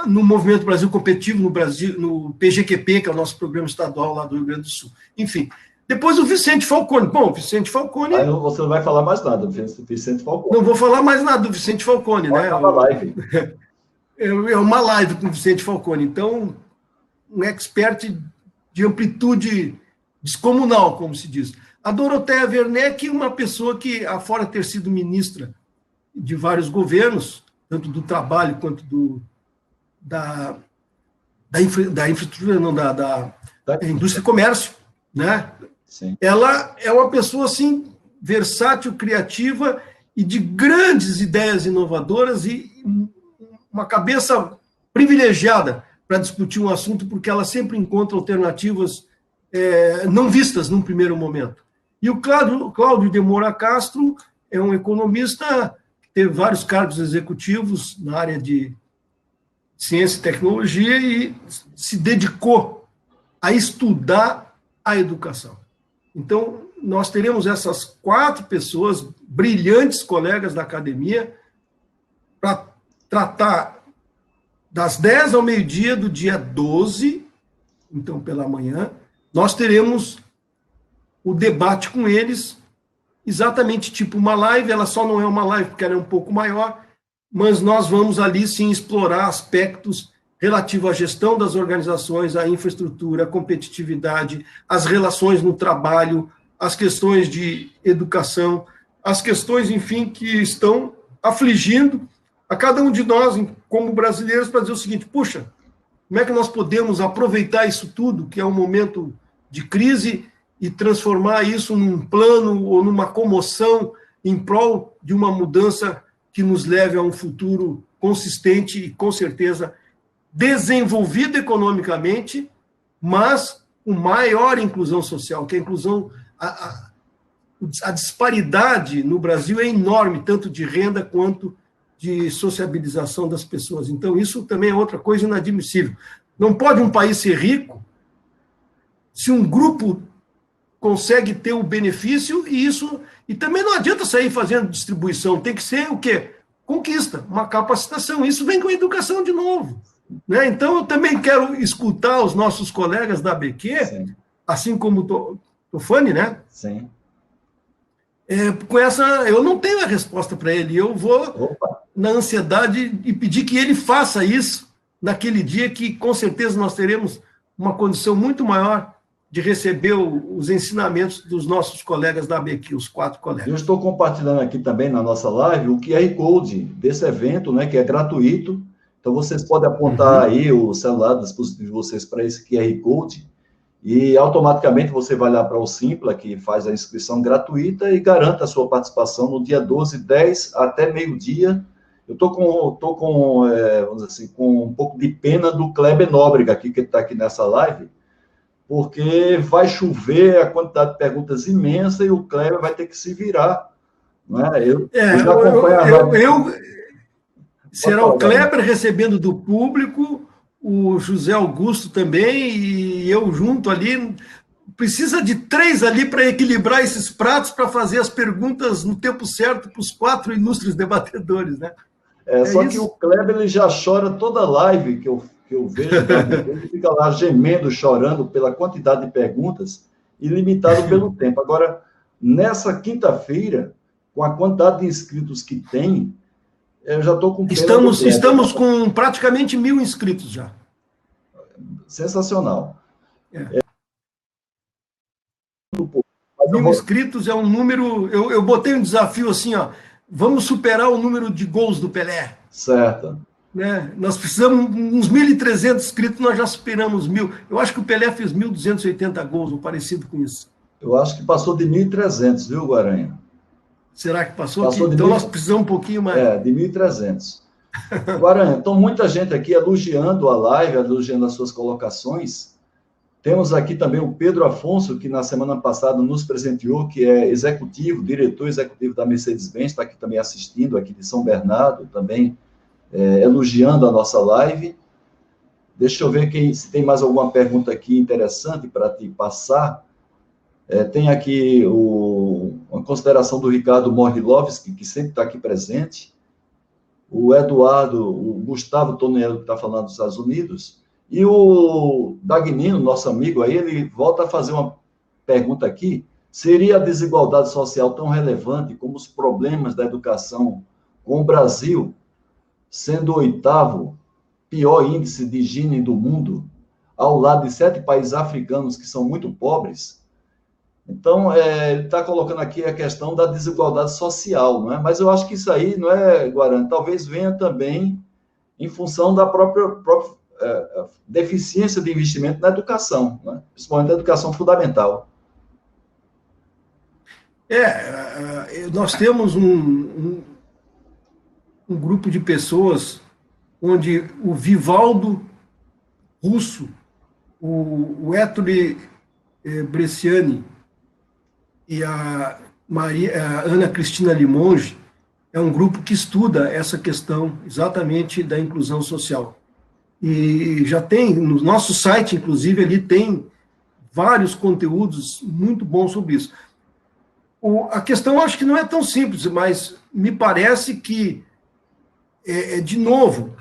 no Movimento Brasil Competitivo, no PGQP, que é o nosso programa estadual lá do Rio Grande do Sul. Enfim. Depois o Vicente Falcone. Bom, o Vicente Falcone... Você não vai falar mais nada do Vicente Falcone. Não vou falar mais nada do Vicente Falcone, né? É uma live. É uma live com o Vicente Falcone. Então, um expert de amplitude descomunal, como se diz. A Dorothea Werneck, uma pessoa que, afora ter sido ministra de vários governos, tanto do trabalho quanto da infraestrutura, não, da indústria e comércio, né? Sim. Ela é uma pessoa, assim, versátil, criativa e de grandes ideias inovadoras e uma cabeça privilegiada para discutir um assunto, porque ela sempre encontra alternativas não vistas num primeiro momento. E o Cláudio de Moura Castro é um economista que teve vários cargos executivos na área de ciência e tecnologia e se dedicou a estudar a educação. Então, nós teremos essas 4 pessoas, brilhantes colegas da academia, para tratar das 10 ao meio-dia do dia 12, então pela manhã, nós teremos o debate com eles, exatamente tipo uma live. Ela só não é uma live porque ela é um pouco maior, mas nós vamos ali sim explorar aspectos relativo à gestão das organizações, à infraestrutura, à competitividade, às relações no trabalho, às questões de educação, as questões, enfim, que estão afligindo a cada um de nós, como brasileiros, para dizer o seguinte: puxa, como é que nós podemos aproveitar isso tudo, que é um momento de crise, e transformar isso num plano ou numa comoção em prol de uma mudança que nos leve a um futuro consistente e, com certeza, desenvolvido economicamente, mas com maior inclusão social, que a inclusão, a disparidade no Brasil é enorme, tanto de renda quanto de sociabilização das pessoas. Então, isso também é outra coisa inadmissível. Não pode um país ser rico se um grupo consegue ter o benefício e também não adianta sair fazendo distribuição, tem que ser o quê? Conquista, uma capacitação. Isso vem com a educação de novo. Né? Então, eu também quero escutar os nossos colegas da ABQ assim como o Tofani, né? Sim. Com essa, eu não tenho a resposta para ele. Eu vou na ansiedade e pedir que ele faça isso naquele dia que, com certeza, nós teremos uma condição muito maior de receber os ensinamentos dos nossos colegas da ABQ, os 4 colegas. Eu estou compartilhando aqui também na nossa live o QR Code desse evento, né, que é gratuito. Então, vocês podem apontar aí o celular do dispositivo de vocês para esse QR Code e, automaticamente, você vai lá para o Simpla, que faz a inscrição gratuita e garanta a sua participação no dia 12, 10 até meio-dia. Eu estou vamos dizer assim, com um pouco de pena do Kleber Nóbrega, aqui, que está aqui nessa live, porque vai chover, a quantidade de perguntas imensa, e o Kleber vai ter que se virar. Né? Eu já acompanho será o Kleber recebendo do público, o José Augusto também, e eu junto ali. Precisa de 3 ali para equilibrar esses pratos, para fazer as perguntas no tempo certo para os 4 ilustres debatedores, né? Só que o Kleber, ele já chora toda live que eu vejo, ele fica lá gemendo, chorando pela quantidade de perguntas e limitado pelo tempo. Agora, nessa quinta-feira, com a quantidade de inscritos que tem, eu já estou com pena. Estamos com praticamente 1000 inscritos já. Sensacional. 1000 inscritos é um número... Eu botei um desafio assim, ó, vamos superar o número de gols do Pelé. Certo. Né? Nós precisamos, uns 1.300 inscritos, nós já superamos 1000. Eu acho que o Pelé fez 1.280 gols, ou parecido com isso. Eu acho que passou de 1.300, viu, Guaranha? Será que passou? Então nós precisamos um pouquinho mais. De 1.300. Guaranha, então muita gente aqui elogiando a live, elogiando as suas colocações. Temos aqui também o Pedro Afonso, que na semana passada nos presenteou, que é diretor executivo da Mercedes-Benz, está aqui também assistindo, aqui de São Bernardo, também elogiando a nossa live. Deixa eu ver se tem mais alguma pergunta aqui interessante para te passar. Tem aqui uma consideração do Ricardo Morilovski, que sempre está aqui presente. O Gustavo Tonello, que está falando dos Estados Unidos. E o Dagnino, nosso amigo, aí ele volta a fazer uma pergunta aqui. Seria a desigualdade social tão relevante como os problemas da educação com o Brasil, sendo o 8º pior índice de Gini do mundo, ao lado de 7 países africanos que são muito pobres? Então, ele está colocando aqui a questão da desigualdade social, não é? Mas eu acho que isso aí, não é, Guarani? Talvez venha também em função da própria deficiência de investimento na educação, né? Principalmente na educação fundamental. Nós temos um grupo de pessoas onde o Vivaldo Russo, o Ettore Bresciani e a Ana Cristina Limonge, é um grupo que estuda essa questão exatamente da inclusão social. E já tem, no nosso site, inclusive, ali tem vários conteúdos muito bons sobre isso. A questão, acho que não é tão simples, mas me parece que, de novo,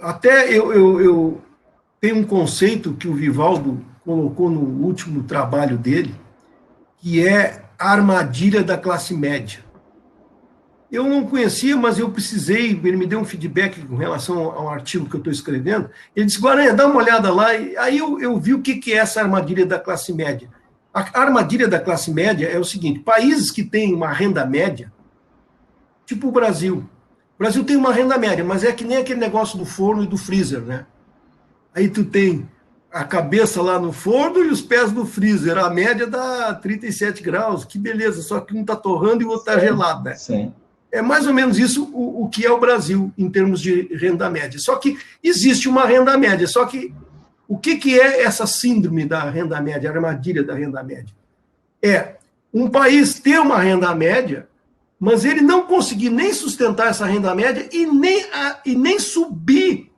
até eu tenho um conceito que o Vivaldo colocou no último trabalho dele, que é a armadilha da classe média. Eu não conhecia, mas eu precisei, ele me deu um feedback com relação ao artigo que eu estou escrevendo. Ele disse, Guaranha, dá uma olhada lá. E aí eu vi o que é essa armadilha da classe média. A armadilha da classe média é o seguinte, países que têm uma renda média, tipo o Brasil. O Brasil tem uma renda média, mas é que nem aquele negócio do forno e do freezer, né? Aí tu tem a cabeça lá no forno e os pés no freezer. A média dá 37 graus, que beleza, só que um está torrando e o outro está gelado, né? Sim. É mais ou menos isso o que é o Brasil, em termos de renda média. Só que existe uma renda média. Só que o que é essa síndrome da renda média, a armadilha da renda média? É um país ter uma renda média, mas ele não conseguir nem sustentar essa renda média e nem subir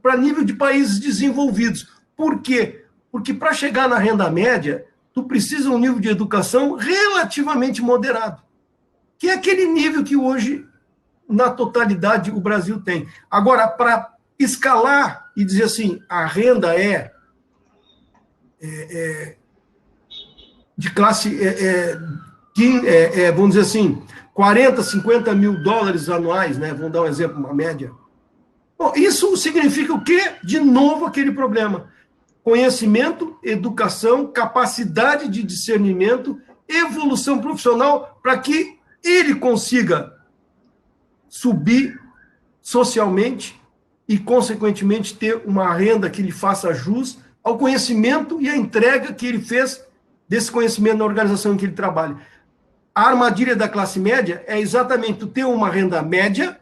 para nível de países desenvolvidos. Por quê? Porque para chegar na renda média, tu precisa de um nível de educação relativamente moderado, que é aquele nível que hoje, na totalidade, o Brasil tem. Agora, para escalar e dizer assim, a renda é de classe, vamos dizer assim, 40, 50 mil dólares anuais, né? Vamos dar um exemplo, uma média. Bom, isso significa o quê? De novo aquele problema. Conhecimento, educação, capacidade de discernimento, evolução profissional, para que ele consiga subir socialmente e, consequentemente, ter uma renda que lhe faça jus ao conhecimento e à entrega que ele fez desse conhecimento na organização em que ele trabalha. A armadilha da classe média é exatamente tu ter uma renda média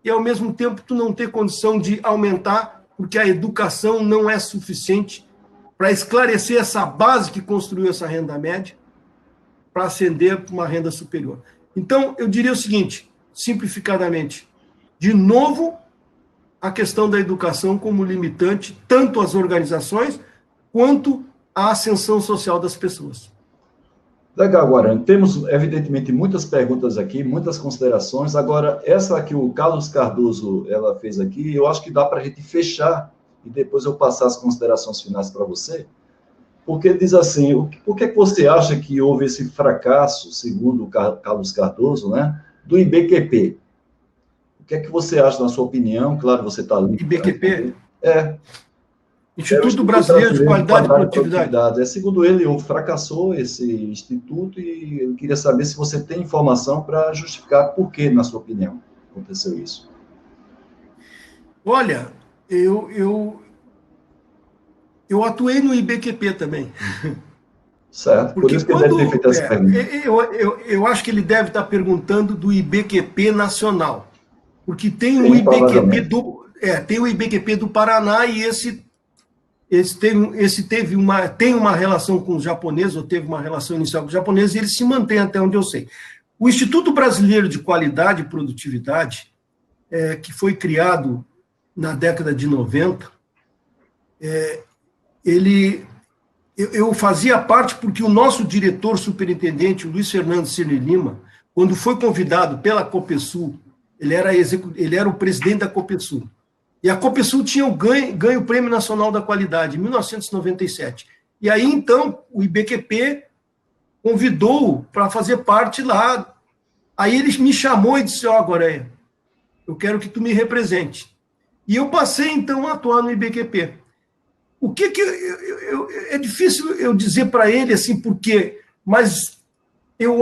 e, ao mesmo tempo, tu não ter condição de aumentar, porque a educação não é suficiente para esclarecer essa base que construiu essa renda média para ascender para uma renda superior. Então, eu diria o seguinte, simplificadamente, de novo, a questão da educação como limitante, tanto às organizações, quanto à ascensão social das pessoas. Legal, Guarani. Temos, evidentemente, muitas perguntas aqui, muitas considerações. Agora, essa que o Carlos Cardoso ela fez aqui, eu acho que dá para a gente fechar e depois eu passar as considerações finais para você, porque ele diz assim, por que você acha que houve esse fracasso, segundo o Carlos Cardoso, né, do IBQP? O que é que você acha, na sua opinião? Claro, você está ali. IBQP? Instituto Brasileiro de Qualidade e Produtividade. Segundo ele, fracassou esse instituto e eu queria saber se você tem informação para justificar por que, na sua opinião, aconteceu isso. Olha, eu atuei no IBQP também. Certo, por isso que ele deve ter feito essa pergunta. Eu acho que ele deve estar perguntando do IBQP nacional, porque tem o IBQP tem o IBQP do Paraná e tem uma relação com os japoneses, ou teve uma relação inicial com os japoneses, e ele se mantém até onde eu sei. O Instituto Brasileiro de Qualidade e Produtividade, que foi criado na década de 90, eu fazia parte porque o nosso diretor superintendente, o Luiz Fernando Cirne Lima, quando foi convidado pela Copesul, ele era o presidente da Copesul, e a Copesul tinha ganho o Prêmio Nacional da Qualidade, em 1997. E aí, então, o IBQP convidou para fazer parte lá. Aí ele me chamou e disse, Goreia, eu quero que tu me represente. E eu passei, então, a atuar no IBQP. O que é difícil eu dizer para ele, assim, por quê? Mas eu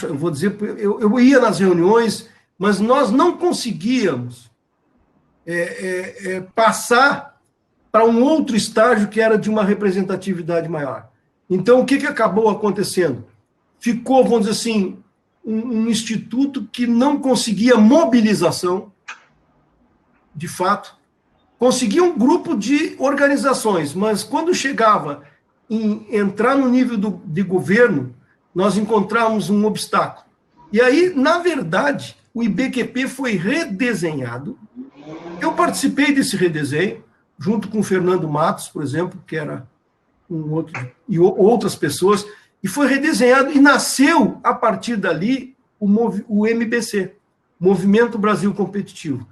eu vou dizer, eu ia nas reuniões, mas nós não conseguíamos passar para um outro estágio que era de uma representatividade maior. Então, o que acabou acontecendo? Ficou, vamos dizer assim, um instituto que não conseguia mobilização, de fato, conseguia um grupo de organizações, mas quando chegava em entrar no nível de governo, nós encontramos um obstáculo. E aí, na verdade, o IBQP foi redesenhado. Eu participei desse redesenho, junto com o Fernando Matos, por exemplo, que era um outro, e outras pessoas, e foi redesenhado, e nasceu, a partir dali, o MBC, Movimento Brasil Competitivo.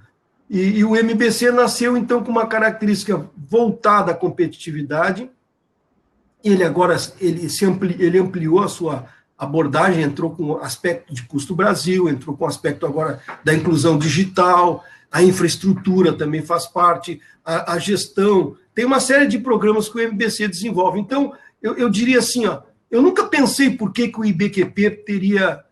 E o MBC nasceu, então, com uma característica voltada à competitividade. Ele ampliou a sua abordagem, entrou com o aspecto de custo Brasil, entrou com o aspecto agora da inclusão digital, a infraestrutura também faz parte, a gestão. Tem uma série de programas que o MBC desenvolve. Então, eu diria assim, eu nunca pensei por que o IBQP teria...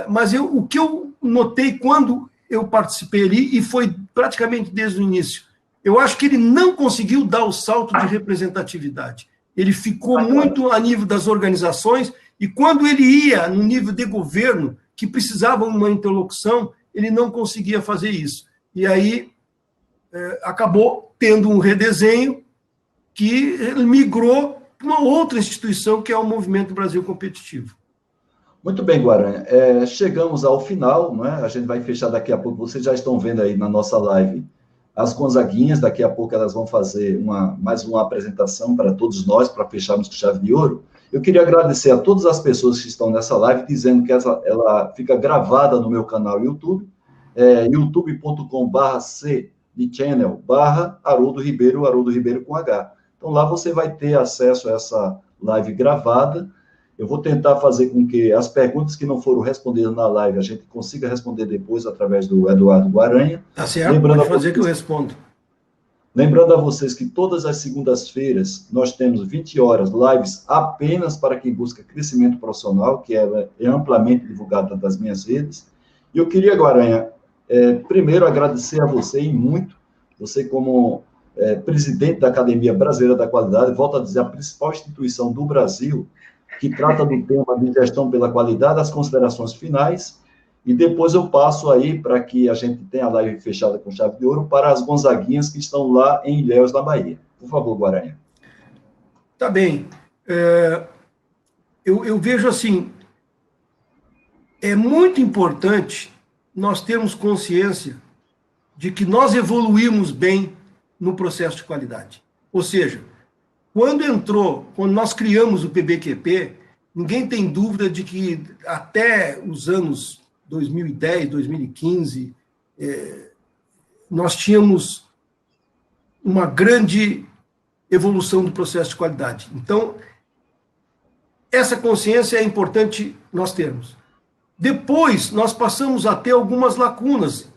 mas o que eu notei quando eu participei ali, e foi praticamente desde o início, eu acho que ele não conseguiu dar o salto de representatividade. Ele ficou muito a nível das organizações, e quando ele ia no nível de governo, que precisava uma interlocução, ele não conseguia fazer isso. E aí acabou tendo um redesenho que migrou para uma outra instituição, que é o Movimento Brasil Competitivo. Muito bem, Guaranha. Chegamos ao final, não é? A gente vai fechar daqui a pouco. Vocês já estão vendo aí na nossa live as Gonzaguinhas. Daqui a pouco elas vão fazer mais uma apresentação para todos nós, para fecharmos com chave de ouro. Eu queria agradecer a todas as pessoas que estão nessa live, dizendo que ela fica gravada no meu canal YouTube, youtube.com/c de channel, /Haroldo Ribeiro com H. Então, lá você vai ter acesso a essa live gravada. Eu vou tentar fazer com que as perguntas que não foram respondidas na live a gente consiga responder depois através do Eduardo Guaranha. Tá certo, pode fazer que eu respondo. Lembrando a vocês que todas as segundas-feiras nós temos 20 horas lives apenas para quem busca crescimento profissional, que é amplamente divulgada das minhas redes. E eu queria, Guaranha, primeiro agradecer a você e muito, você como presidente da Academia Brasileira da Qualidade, volto a dizer, a principal instituição do Brasil que trata do tema de gestão pela qualidade, as considerações finais, e depois eu passo aí para que a gente tenha a live fechada com chave de ouro para as Gonzaguinhas que estão lá em Ilhéus, na Bahia. Por favor, Guaranha. Tá bem. Eu vejo assim, é muito importante nós termos consciência de que nós evoluímos bem no processo de qualidade. Ou seja, quando nós criamos o PBQP, ninguém tem dúvida de que até os anos 2010, 2015, nós tínhamos uma grande evolução do processo de qualidade. Então, essa consciência é importante nós termos. Depois, nós passamos a ter algumas lacunas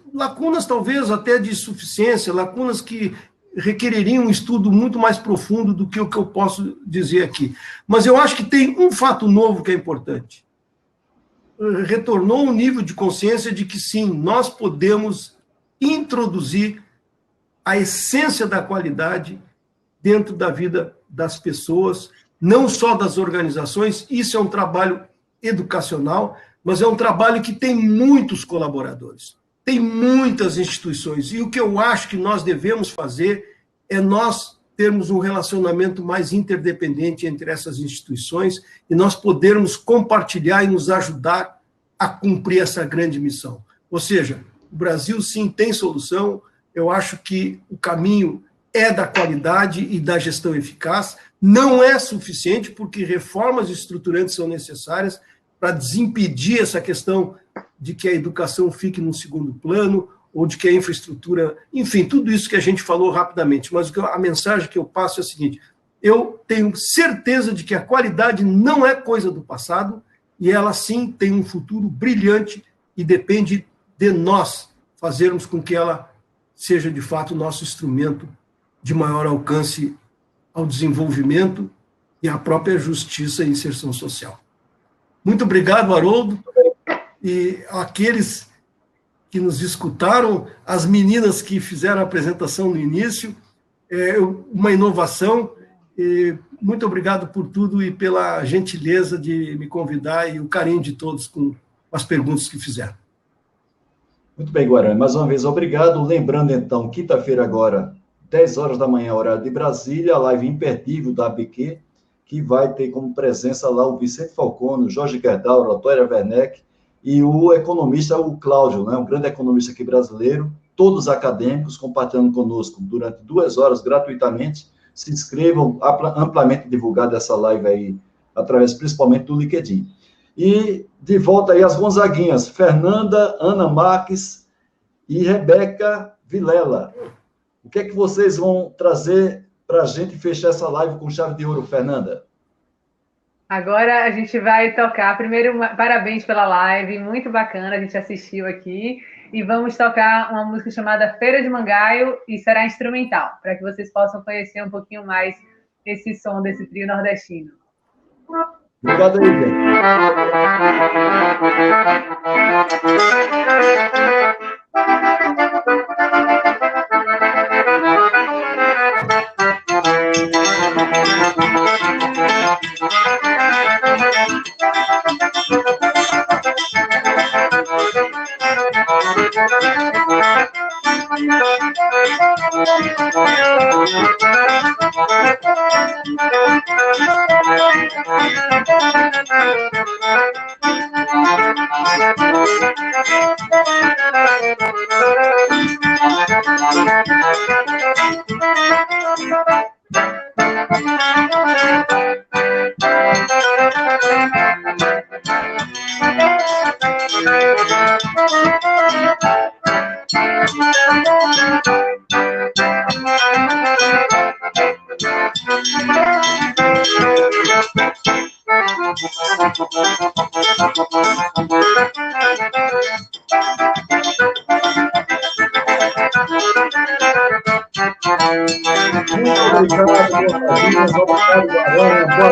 talvez até de suficiência, lacunas que requereriam um estudo muito mais profundo do que o que eu posso dizer aqui. Mas eu acho que tem um fato novo que é importante. Retornou um nível de consciência de que, sim, nós podemos introduzir a essência da qualidade dentro da vida das pessoas, não só das organizações. Isso é um trabalho educacional, mas é um trabalho que tem muitos colaboradores, tem muitas instituições. E o que eu acho que nós devemos fazer é nós termos um relacionamento mais interdependente entre essas instituições e nós podermos compartilhar e nos ajudar a cumprir essa grande missão. Ou seja, o Brasil, sim, tem solução. Eu acho que o caminho é da qualidade e da gestão eficaz. Não é suficiente, porque reformas estruturantes são necessárias para desimpedir essa questão de que a educação fique no segundo plano, ou de que a infraestrutura, enfim, tudo isso que a gente falou rapidamente. Mas a mensagem que eu passo é a seguinte: eu tenho certeza de que a qualidade não é coisa do passado, e ela, sim, tem um futuro brilhante, e depende de nós fazermos com que ela seja, de fato, o nosso instrumento de maior alcance ao desenvolvimento e à própria justiça e inserção social. Muito obrigado, Haroldo, e aqueles que nos escutaram, as meninas que fizeram a apresentação no início, uma inovação. Muito obrigado por tudo e pela gentileza de me convidar e o carinho de todos com as perguntas que fizeram. Muito bem, Guaranha. Mais uma vez, obrigado. Lembrando, então, quinta-feira agora, 10 horas da manhã, horário de Brasília, a live imperdível da ABQ, que vai ter como presença lá o Vicente Falcone, o Jorge Gerdau, a Latória Werneck e o economista, o Cláudio, né, um grande economista aqui brasileiro, todos acadêmicos, compartilhando conosco durante 2 horas gratuitamente. Se inscrevam, amplamente divulgada essa live aí, através principalmente do LinkedIn. E de volta aí as Gonzaguinhas, Fernanda, Ana Marques e Rebeca Vilela. O que é que vocês vão trazer para a gente fechar essa live com chave de ouro, Fernanda? Agora a gente vai tocar. Primeiro, parabéns pela live, muito bacana, a gente assistiu aqui. E vamos tocar uma música chamada Feira de Mangaio e será instrumental, para que vocês possam conhecer um pouquinho mais esse som desse trio nordestino. Obrigado aí, gente. Boa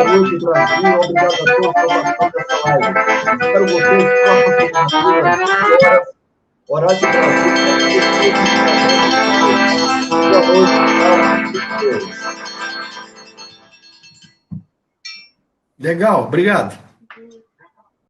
noite, Brasil. Obrigado a todos por participar dessa live. Espero vocês próxima segunda-feira, horário de Brasil. Boa noite. Legal, obrigado.